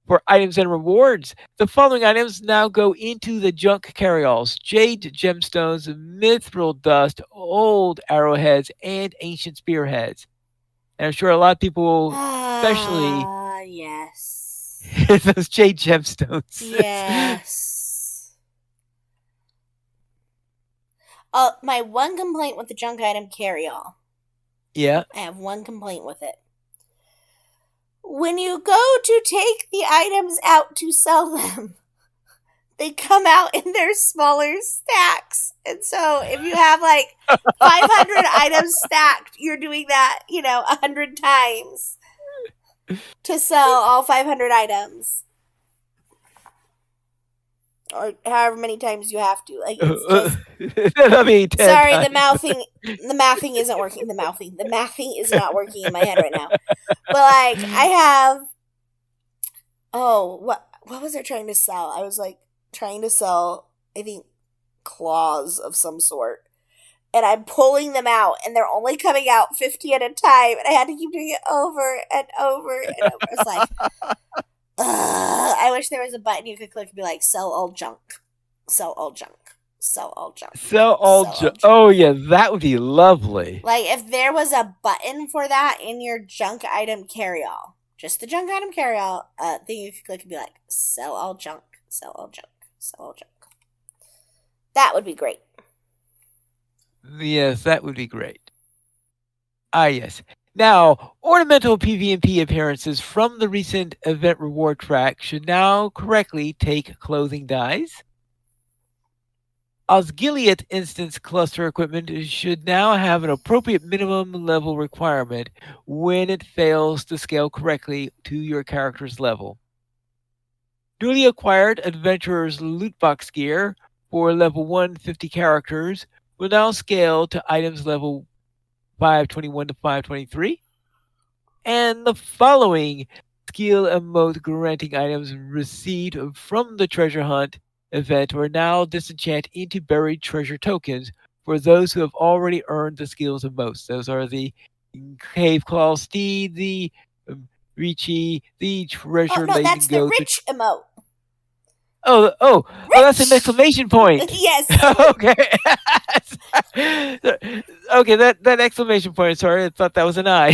For items and rewards, the following items now go into the junk carryalls: jade gemstones, mithril dust, old arrowheads, and ancient spearheads. And I'm sure a lot of people, especially Ah, yes. those jade gemstones. Yes. My one complaint with the junk item carry all. Yeah. I have one complaint with it. When you go to take the items out to sell them, they come out in their smaller stacks. And so if you have like 500 items stacked, you're doing that, 100 times to sell all 500 items. Or however many times you have to. Like, it's just. I mean, 10 Sorry, times. the mouthing isn't working. The mouthing is not working in my head right now. But like, I have. Oh, what was I trying to sell? I was like trying to sell, I think, claws of some sort. And I'm pulling them out, and they're only coming out 50 at a time, and I had to keep doing it over and over and over. It's like, I wish there was a button you could click and be like, sell all junk, sell all junk, sell all junk, So all sell all junk. oh yeah, that would be lovely. Like, if there was a button for that in your junk item carry all, just the junk item carry all thing you could click and be like, sell all junk, sell all junk, sell all junk. That would be great. Yes, that would be great. Ah, yes. Now, ornamental PvP appearances from the recent event reward track should now correctly take clothing dyes. Osgiliath instance cluster equipment should now have an appropriate minimum level requirement when it fails to scale correctly to your character's level. Newly acquired Adventurer's loot box gear for level 150 characters will now scale to items level 521 to 523. And the following skill emote granting items received from the treasure hunt event are now disenchant into buried treasure tokens for those who have already earned the skills emotes. Those are the Cave Claw Steed, the Ricci, the Oh Treasure no, Laden that's the Goat, rich emote. That's an Rich! exclamation point. Yes. Okay. Okay, that exclamation point. Sorry, I thought that was an I.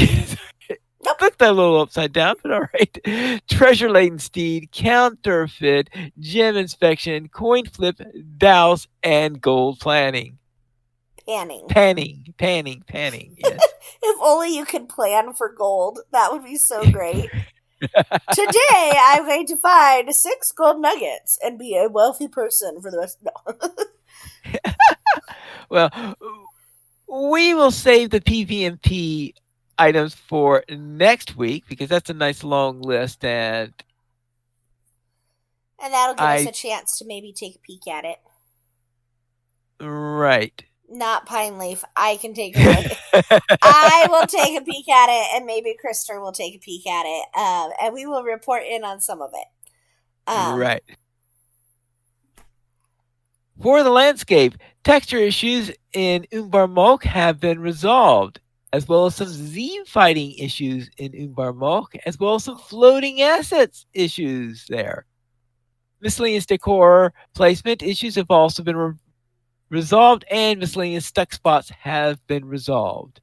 Nope. Looked that a little upside down, but all right. Treasure laden steed, counterfeit, gem inspection, coin flip, douse, and gold planning. Panning. Panning. Yes. If only you could plan for gold. That would be so great. Today, I'm going to find 6 gold nuggets and be a wealthy person for the rest. No. Well, we will save the PvP items for next week because that's a nice long list, and And that'll give us I a chance to maybe take a peek at it. right. Not Pine Leaf. I can take a look. I will take a peek at it, and maybe Krister will take a peek at it, and we will report in on some of it. Um, Right. For the landscape, texture issues in Umbar have been resolved, as well as some Z fighting issues in Umbar as well as some floating assets issues there. Miscellaneous decor placement issues have also been resolved, and miscellaneous stuck spots have been resolved.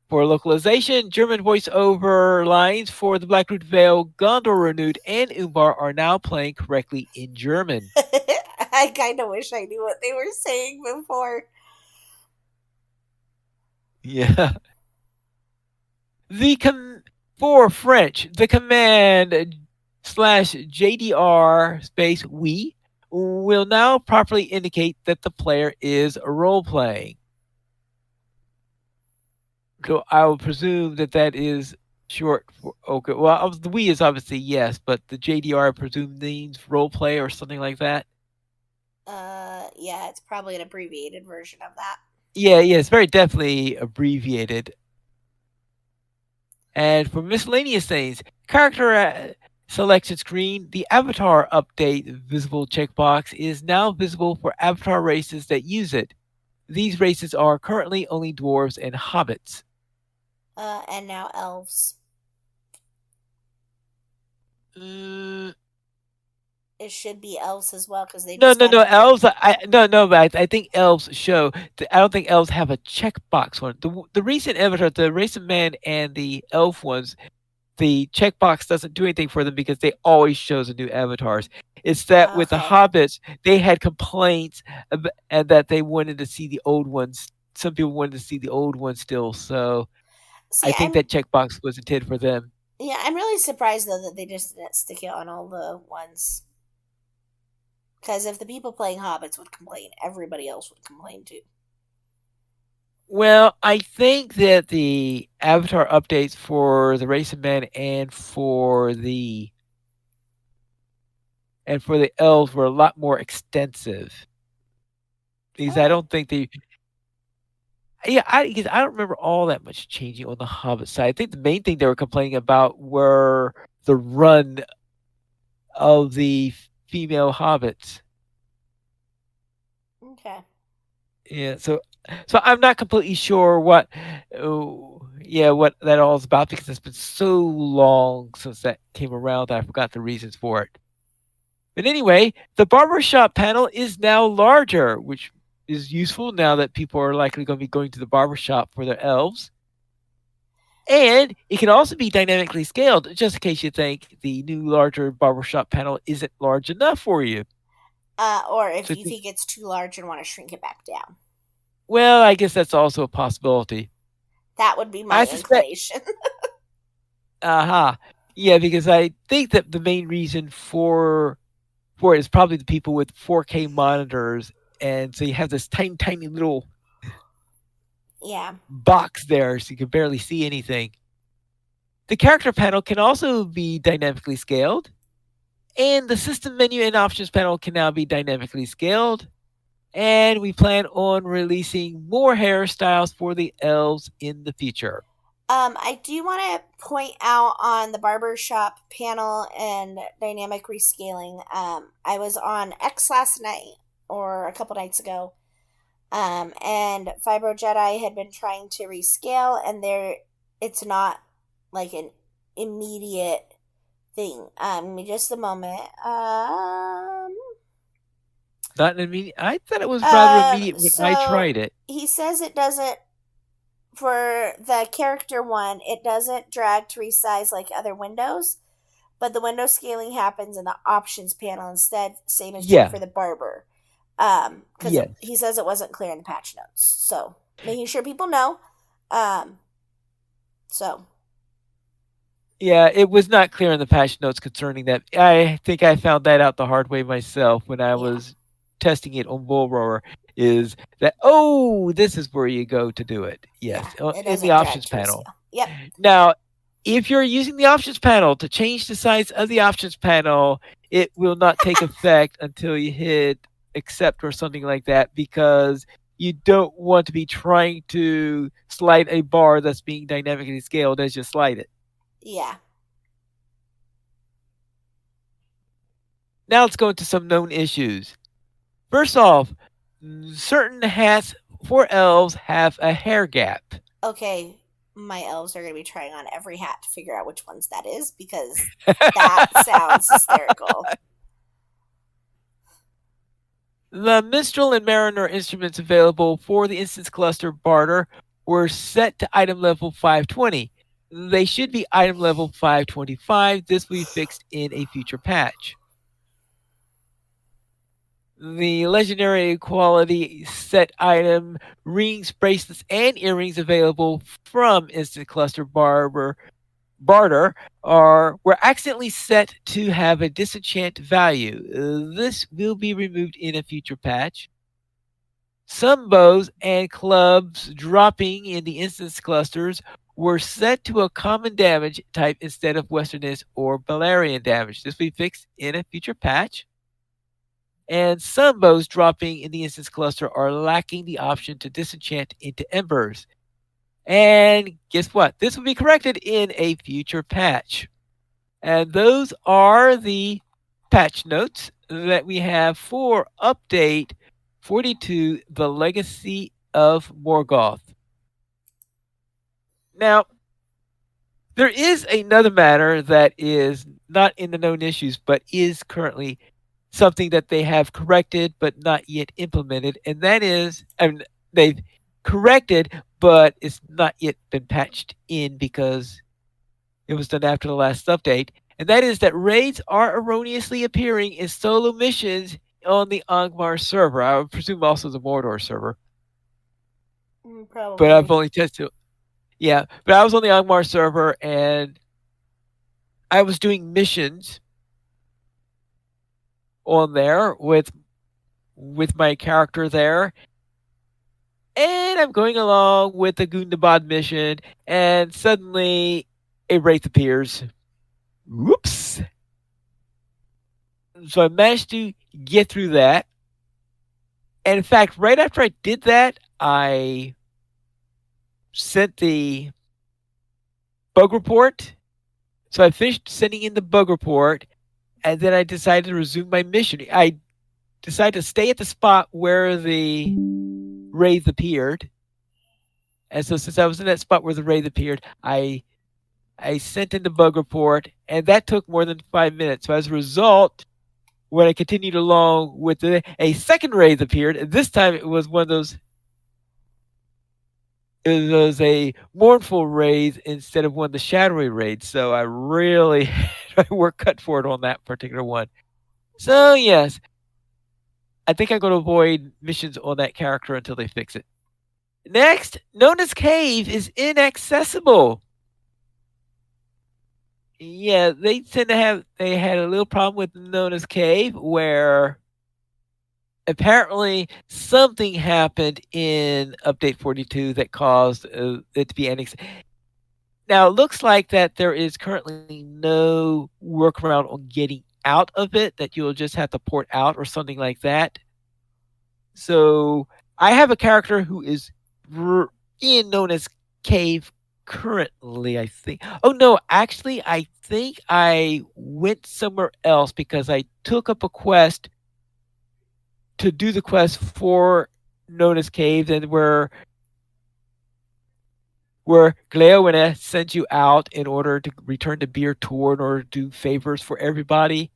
For localization, German voiceover lines for the Blackroot Vale, Gondor Renewed, and Umbar are now playing correctly in German. I kind of wish I knew what they were saying before. Yeah. For French, the command slash JDR space we will now properly indicate that the player is role playing. So I will presume that that is short for okay. Well, the we is obviously yes, but the JDR I presume means role play or something like that. Yeah, it's probably an abbreviated version of that. Yeah, it's very definitely abbreviated. And for miscellaneous things, character selection screen, the avatar update visible checkbox is now visible for avatar races that use it. These races are currently only dwarves and hobbits. And now elves. Mm, It should be elves as well because they no, just no, got no. different. Elves. No. But I think elves show. I don't think elves have a checkbox one. The recent avatar, the race of man and the elf ones, the checkbox doesn't do anything for them because they always shows the new avatars. It's that with the Okay. hobbits, they had complaints and that they wanted to see the old ones. Some people wanted to see the old ones still. So See, I think that checkbox was intended for them. I'm really surprised though that they just didn't stick it on all the ones. Because if the people playing hobbits would complain, everybody else would complain too. Well, I think that the avatar updates for the race of men and for the elves were a lot more extensive. Because I Oh, don't think they yeah, because I don't remember all that much changing on the Hobbit side. I think the main thing they were complaining about were the run of the female hobbits. okay. Yeah, so I'm not completely sure what that all is about because it's been so long since that came around that I forgot the reasons for it. But anyway, the barbershop panel is now larger, which is useful now that people are likely going to be going to the barbershop for their elves. And it can also be dynamically scaled, just in case you think the new larger barbershop panel isn't large enough for you. Or if So, you think it's too large and want to shrink it back down. well, I guess that's also a possibility. That would be my I suspect, inclination. aha, yeah, because I think that the main reason for it is probably the people with 4K monitors, and so you have this tiny little Yeah. box there, so you can barely see anything. The character panel can also be dynamically scaled, and the system menu and options panel can now be dynamically scaled. And we plan on releasing more hairstyles for the elves in the future. I do want to point out on the barbershop panel and dynamic rescaling. I was on X last night or a couple nights ago, and Fibro Jedi had been trying to rescale, and it's not like an immediate thing. Give me just a moment. Not an immediate. I thought it was rather immediate when I So tried it. he says it doesn't, for the character one, it doesn't drag to resize like other windows, but the window scaling happens in the options panel instead. Same is true Yeah. for the barber. Because Yes. he says it wasn't clear in the patch notes, so making sure people know. Um, so Yeah, it was not clear in the patch notes concerning that. I think I found that out the hard way myself when I yeah, was testing it on Bull Roar. Is that, oh, this is where you go to do it? yeah, Yes, it in the doesn't drag options to panel. rescale. Yep. Now, if you're using the options panel to change the size of the options panel, it will not take effect until you hit accept or something like that, because you don't want to be trying to slide a bar that's being dynamically scaled as you slide it. Yeah. Now let's go into some known issues. First off, certain hats for elves have a hair gap. Okay. My elves are going to be trying on every hat to figure out which ones that is because that sounds hysterical. The Minstrel and Mariner instruments available for the instance cluster barter were set to item level 520. They should be item level 525. This will be fixed in a future patch. The legendary quality set item rings, bracelets, and earrings available from instant cluster barter are were accidentally set to have a disenchant value. This will be removed in a future patch. Some bows and clubs dropping in the instance clusters were set to a common damage type instead of Westernist or Balerian damage. This will be fixed in a future patch. And some bows dropping in the instance cluster are lacking the option to disenchant into embers. And guess what? This will be corrected in a future patch. And those are the patch notes that we have for update 42, The Legacy of Morgoth. Now, there is another matter that is not in the known issues, but is currently something that they have corrected but not yet implemented, and that is, I mean, they've corrected, but it's not yet been patched in because it was done after the last update, and that is that raids are erroneously appearing in solo missions on the Angmar server. I would presume also the Mordor server, but I've Probably. only tested. Yeah, but I was on the Angmar server and I was doing missions on there with my character there, and I'm going along with the Gundabad mission, and suddenly a wraith appears. Whoops! So I managed to get through that. And in fact, right after I did that, I sent the bug report. So I finished sending in the bug report, and then I decided to resume my mission. I decided to stay at the spot where the wraith appeared. And so since I was in that spot where the wraith appeared, I sent in the bug report, and that took more than 5 minutes. So as a result, when I continued along with a second wraith appeared, and this time it was one of those. It was a mournful raid instead of one of the shadowy raids. So I really had my work cut for it on that particular one. So yes, I think I'm going to avoid missions on that character until they fix it. Next, Nona's Cave is inaccessible. Yeah, they had a little problem with Nona's Cave where apparently something happened in update 42 that caused it to be annexed. Now it looks like that there is currently no workaround on getting out of it, that you'll just have to port out or something like that. So I have a character who is in Nona's Cave currently, I think. Oh no, actually I think I went somewhere else because I took up a quest to do the quest for Nona's Cave, and where Gleowina sends you out in order to return the beer tour in order to do favors for everybody.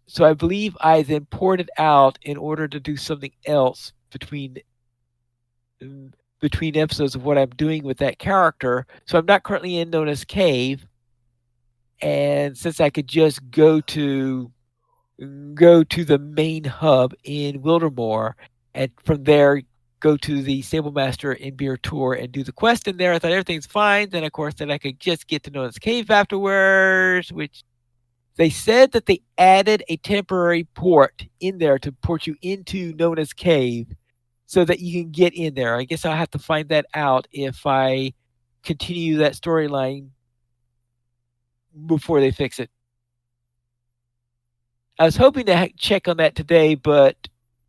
So I believe I then poured it out in order to do something else mm, between episodes of what I'm doing with that character. So I'm not currently in Nona's cave, and since I could just go to the main hub in Wildermore, and from there go to the Stable Master in Beer Tour and do the quest in there. I thought everything's fine. Then, of course, then I could just get to Nona's cave afterwards, which they said that they added a temporary port in there to port you into Nona's cave so that you can get in there. I guess I'll have to find that out if I continue that storyline before they fix it. I was hoping to check on that today, but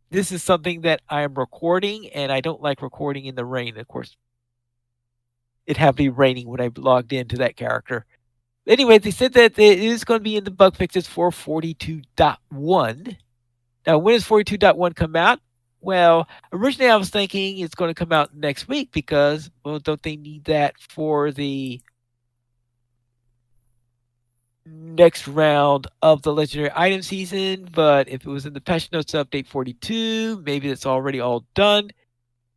this is something that I'm recording, and I don't like recording in the rain. Of course, it happened to be raining when I logged into that character. Anyway, they said that it is going to be in the bug fixes for 42.1. Now, when does 42.1 come out? Well, originally I was thinking it's going to come out next week because, well, don't they need that for the next round of the legendary item season? But if it was in the patch notes update 42, maybe it's already all done.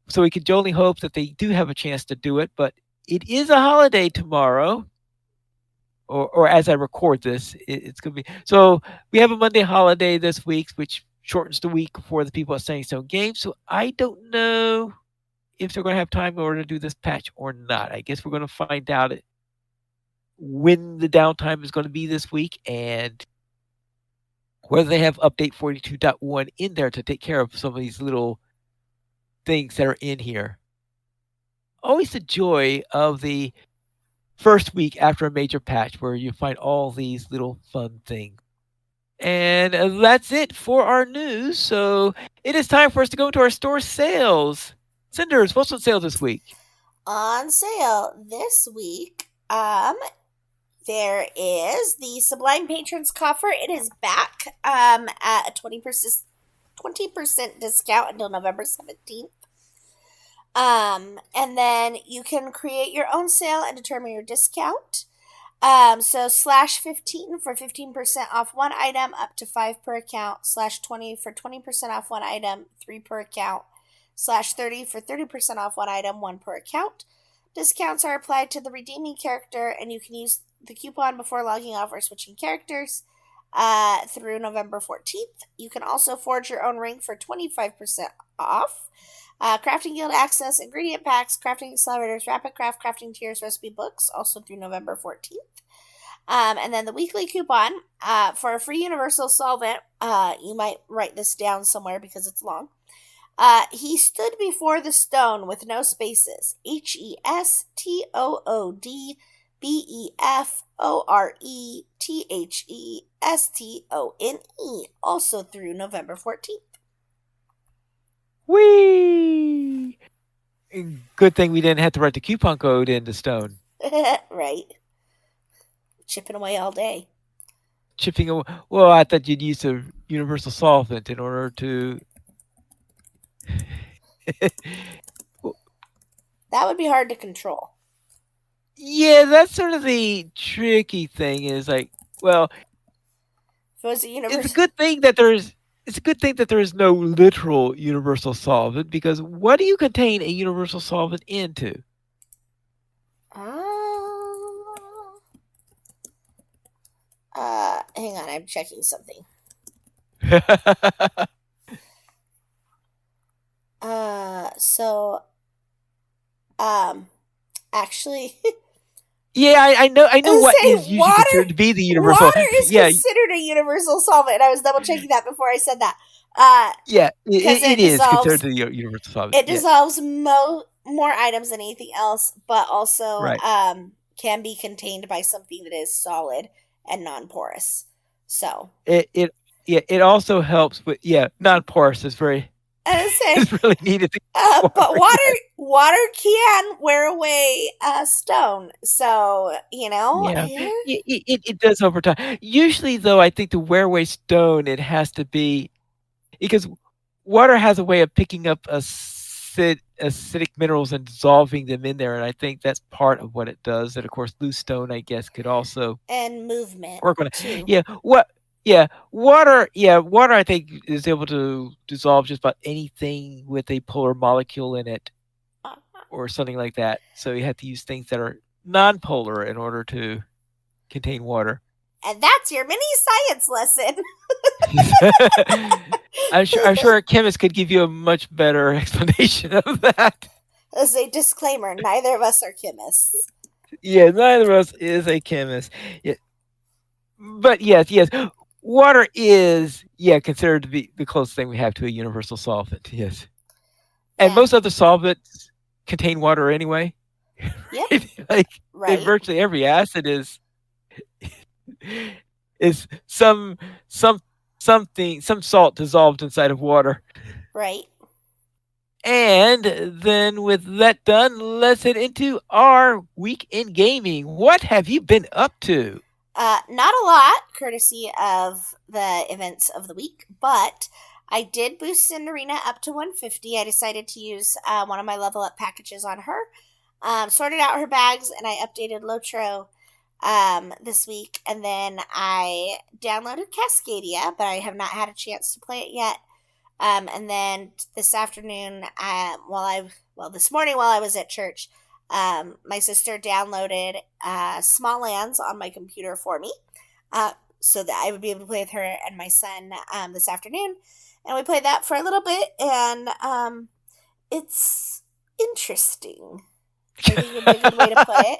So we can only hope that they do have a chance to do it. But it is a holiday tomorrow, or as I record this, it's going to be. So we have a Monday holiday this week, which shortens the week for the people at Standing Stone Games. So I don't know if they're going to have time in order to do this patch or not. I guess we're going to find out when the downtime is going to be this week and whether they have update 42.1 in there to take care of some of these little things that are in here. Always the joy of the first week after a major patch where you find all these little fun things. And that's it for our news. So it is time for us to go into our store sales. Cinders, what's on sale this week? On sale this week, there is the Sublime Patrons Coffer. It is back at a 20% discount until November 17th. And then you can create your own sale and determine your discount. So /15 for 15% off one item, up to 5 per account, /20 for 20% off one item, 3 per account, /30 for 30% off one item, 1 per account. Discounts are applied to the redeeming character, and you can use the coupon before logging off or switching characters through November 14th. You can also forge your own ring for 25% off. Crafting Guild access, ingredient packs, crafting accelerators, rapid craft, crafting tiers, recipe books, also through November 14th. And then the weekly coupon for a free universal solvent. You might write this down somewhere because it's long. He stood before the stone with no spaces. HESTOODBEFORETHESTONE. Also through November 14th. Whee! Good thing we didn't have to write the coupon code into stone. Right. Chipping away all day. Chipping away. Well, I thought you'd use a universal solvent in order to. That would be hard to control. Yeah, that's sort of the tricky thing. Is like, well, if it was a universal, it's a good thing that there's. It's a good thing that there is no literal universal solvent because what do you contain a universal solvent into? Hang on, I'm checking something. Actually. Yeah, I know what is usually water, considered to be the universal. Water is considered a universal solvent, and I was double checking that before I said that. Yeah, it is dissolves, considered the universal solvent. It dissolves more items than anything else, but also can be contained by something that is solid and non-porous. So it also helps with non-porous is very. It's really needed. But water can wear away stone, so it does over time. Usually, though, I think to wear away stone, it has to be because water has a way of picking up a acidic minerals and dissolving them in there, and I think that's part of what it does. And of course, loose stone, I guess, could also And movement work on it. too. Yeah, what? Yeah, water. Yeah, water. I think is able to dissolve just about anything with a polar molecule in it, Uh, or something like that. So you have to use things that are non-polar in order to contain water. and that's your mini science lesson. I'm sure a chemist could give you a much better explanation of that. As a disclaimer, neither of us are chemists. Yeah, neither of us is a chemist. Yeah, but yes, water is considered to be the closest thing we have to a universal solvent. Yes, and Yeah. most other solvents contain water anyway. Yep. Like in Right. virtually every acid is some something some salt dissolved inside of water. Right. And then with that done, let's head into our week in gaming. What have you been up to? Not a lot, courtesy of the events of the week, but I did boost Cinderina up to 150. I decided to use one of my level up packages on her. Sorted out her bags, and I updated LOTRO this week. And then I downloaded Cascadia, but I have not had a chance to play it yet. And then this afternoon, this morning while I was at church, my sister downloaded Small Lands on my computer for me, so that I would be able to play with her and my son this afternoon. And we played that for a little bit, and it's interesting. I think would be a good way to put it.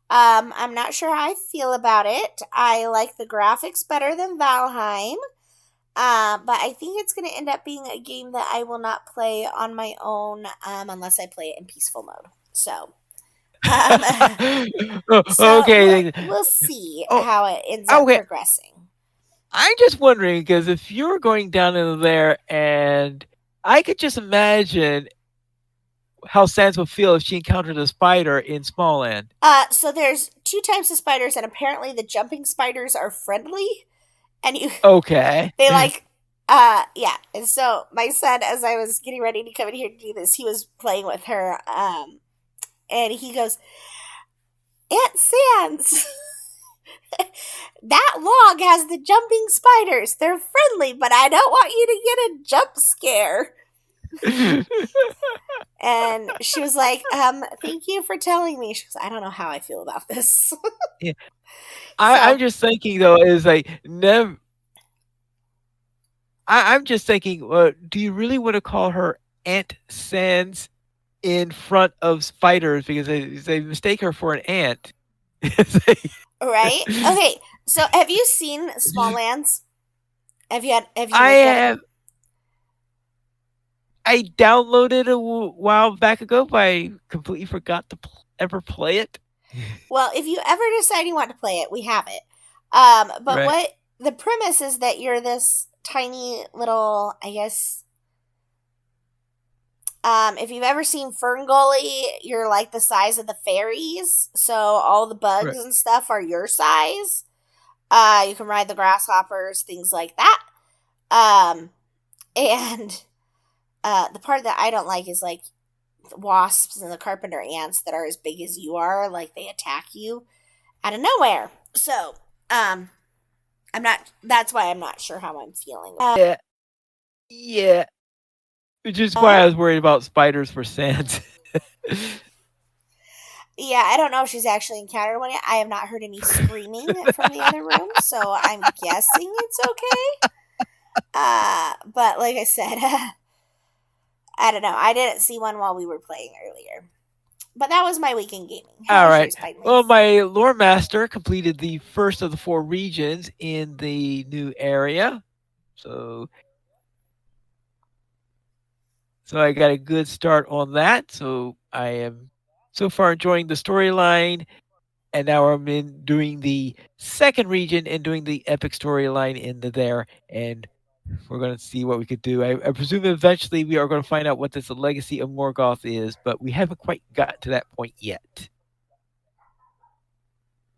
I'm not sure how I feel about it. I like the graphics better than Valheim. But I think it's going to end up being a game that I will not play on my own unless I play it in peaceful mode. So, um, Okay. we'll see Oh, how it ends up okay. progressing. I'm just wondering because if you were going down into there, and I could just imagine how Sans would feel if she encountered a spider in Smallland. So there's two types of spiders, and apparently the jumping spiders are friendly, and you Okay. they like yeah. And so my son, as I was getting ready to come in here to do this, he was playing with her, and he goes, "Aunt Sans, that log has the jumping spiders. They're friendly, but I don't want you to get a jump scare." And she was like, "Thank you for telling me." She goes, "I don't know how I feel about this." Yeah. I'm So, just thinking though, is like never. I'm just thinking, do you really want to call her Aunt Sans in front of spiders because they mistake her for an ant? right? Okay. So, have you seen Small Lands? Have you I looked at it? have I downloaded a while back ago, but I completely forgot to ever play it. Well, if you ever decide you want to play it, we have it. But Right. what the premise is that you're this tiny little, I guess. If you've ever seen Fern Gully, you're like the size of the fairies, so all the bugs Right. and stuff are your size. You can ride the grasshoppers, things like that. Um, and the part that I don't like is like wasps and the carpenter ants that are as big as you are, like they attack you out of nowhere. So, I'm not. That's why I'm not sure how I'm feeling. Yeah. Yeah. Which is why Uh, I was worried about spiders for Sans. yeah, I don't know if she's actually encountered one yet. I have not heard any screaming from the other room, so I'm guessing it's okay. But like I said, I don't know. I didn't see one while we were playing earlier. But that was my weekend gaming. How All was right. yours, Pine Well, Leaf? my lore master completed the first of the 4 regions in the new area. So so I got a good start on that. So I am so far enjoying the storyline, and now I'm in doing the second region and doing the epic storyline in there, and we're going to see what we could do. I presume eventually we are going to find out what this legacy of Morgoth is, but we haven't quite got to that point yet.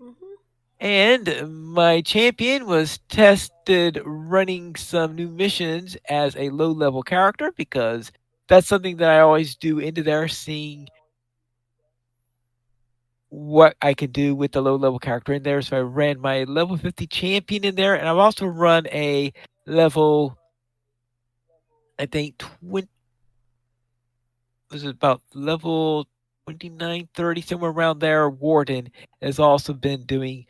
Mm-hmm. And my champion was tested running some new missions as a low level character because that's something that I always do into there, seeing what I could do with the low level character in there. So I ran my level 50 champion in there, and I've also run a level, I think, 20, was it about level 29, 30, somewhere around there. Warden has also been doing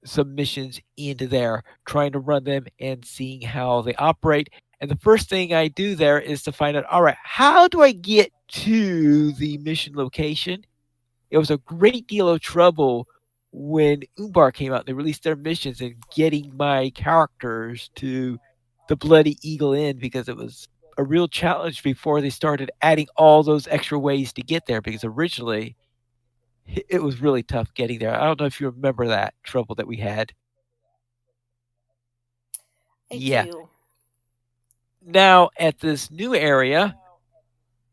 some missions into there, trying to run them and seeing how they operate. And the first thing I do there is to find out, all right, how do I get to the mission location? It was a great deal of trouble when Umbar came out. They released their missions and getting my characters to the Bloody Eagle Inn, because it was a real challenge before they started adding all those extra ways to get there, because originally it was really tough getting there. I don't know if you remember that trouble that we had. I Yeah. do. Now at this new area,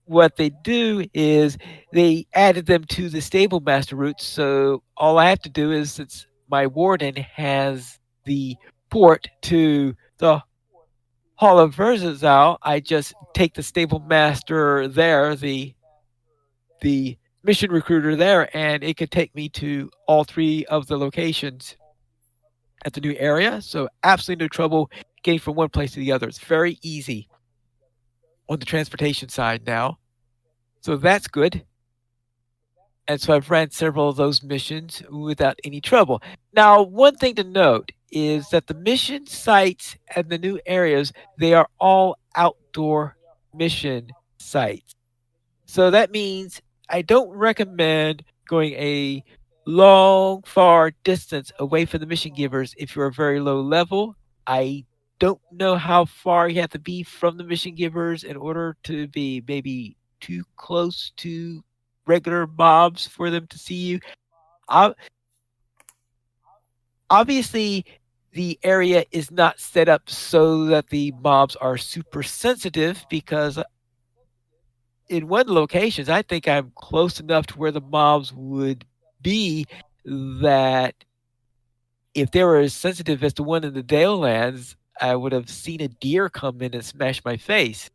what they do is they added them to the stable master route. So all I have to do is, since my warden has the port to the Hall of Verzazal, I just take the stable master there, the mission recruiter there, and it could take me to all three of the locations at the new area. So absolutely no trouble getting from one place to the other. It's very easy on the transportation side now. So that's good. And so I've ran several of those missions without any trouble. Now, one thing to note is that the mission sites and the new areas, they are all outdoor mission sites. So that means I don't recommend going a long, far distance away from the mission givers if you're a very low level. I don't know how far you have to be from the mission givers in order to be maybe too close to regular mobs for them to see you. Ob- Obviously, the area is not set up so that the mobs are super sensitive, because in one locations, I think I'm close enough to where the mobs would be that if they were as sensitive as the one in the Dale Lands, I would have seen a deer come in and smash my face.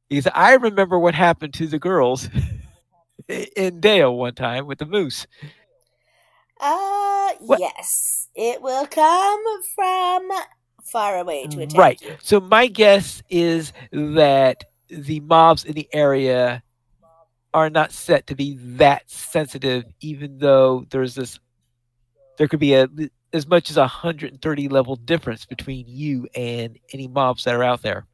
Because I remember what happened to the girls in Dale one time with the moose. What? Yes. It will come from far away to Right. attack you. So my guess is that the mobs in the area are not set to be that sensitive, even though there could be as much as 130 level difference between you and any mobs that are out there.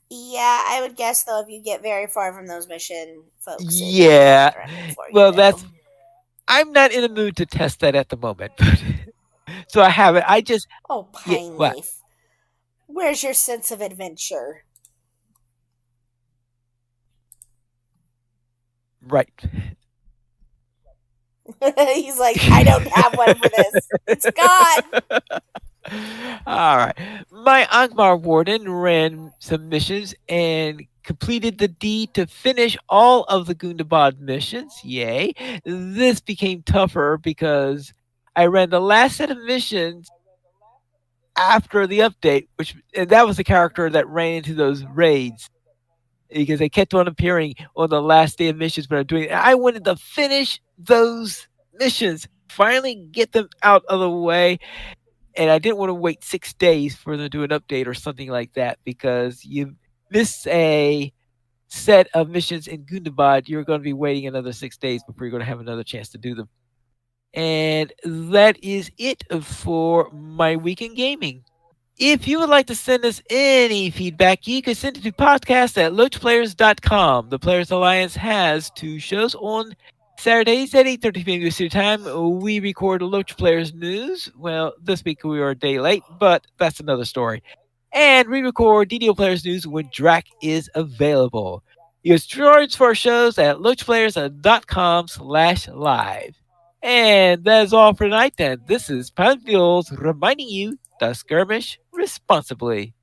Yeah, I would guess though if you get very far from those mission folks, it might come Yeah. directly for you Well, too. I'm not in a mood to test that at the moment. But so I haven't. I just, Oh, yeah, Pine what? Leaf. Where's your sense of adventure? Right. He's like, I don't have one for this. It's gone. All right. My Angmar Warden ran some missions and completed the deed to finish all of the Gundabad missions. Yay. This became tougher because I ran the last set of missions after the update, and that was the character that ran into those raids because they kept on appearing on the last day of missions. But I'm doing it. I wanted to finish those missions, finally get them out of the way, and I didn't want to wait 6 days for them to do an update or something like that, because you miss a set of missions in Gundabad, you're going to be waiting another 6 days before you're going to have another chance to do them. And that is it for my weekend gaming. If you would like to send us any feedback, you can send it to podcast at loachplayers.com. The Players Alliance has two shows on Saturdays at 8:30 p.m. Eastern Time. We record Loach Players News. Well, this week we are a day late, but that's another story. And we record DDO Players News when Drac is available. You can join for our shows at loachplayers.com/live. And that is all for tonight then. This is Poundfields reminding you to skirmish responsibly.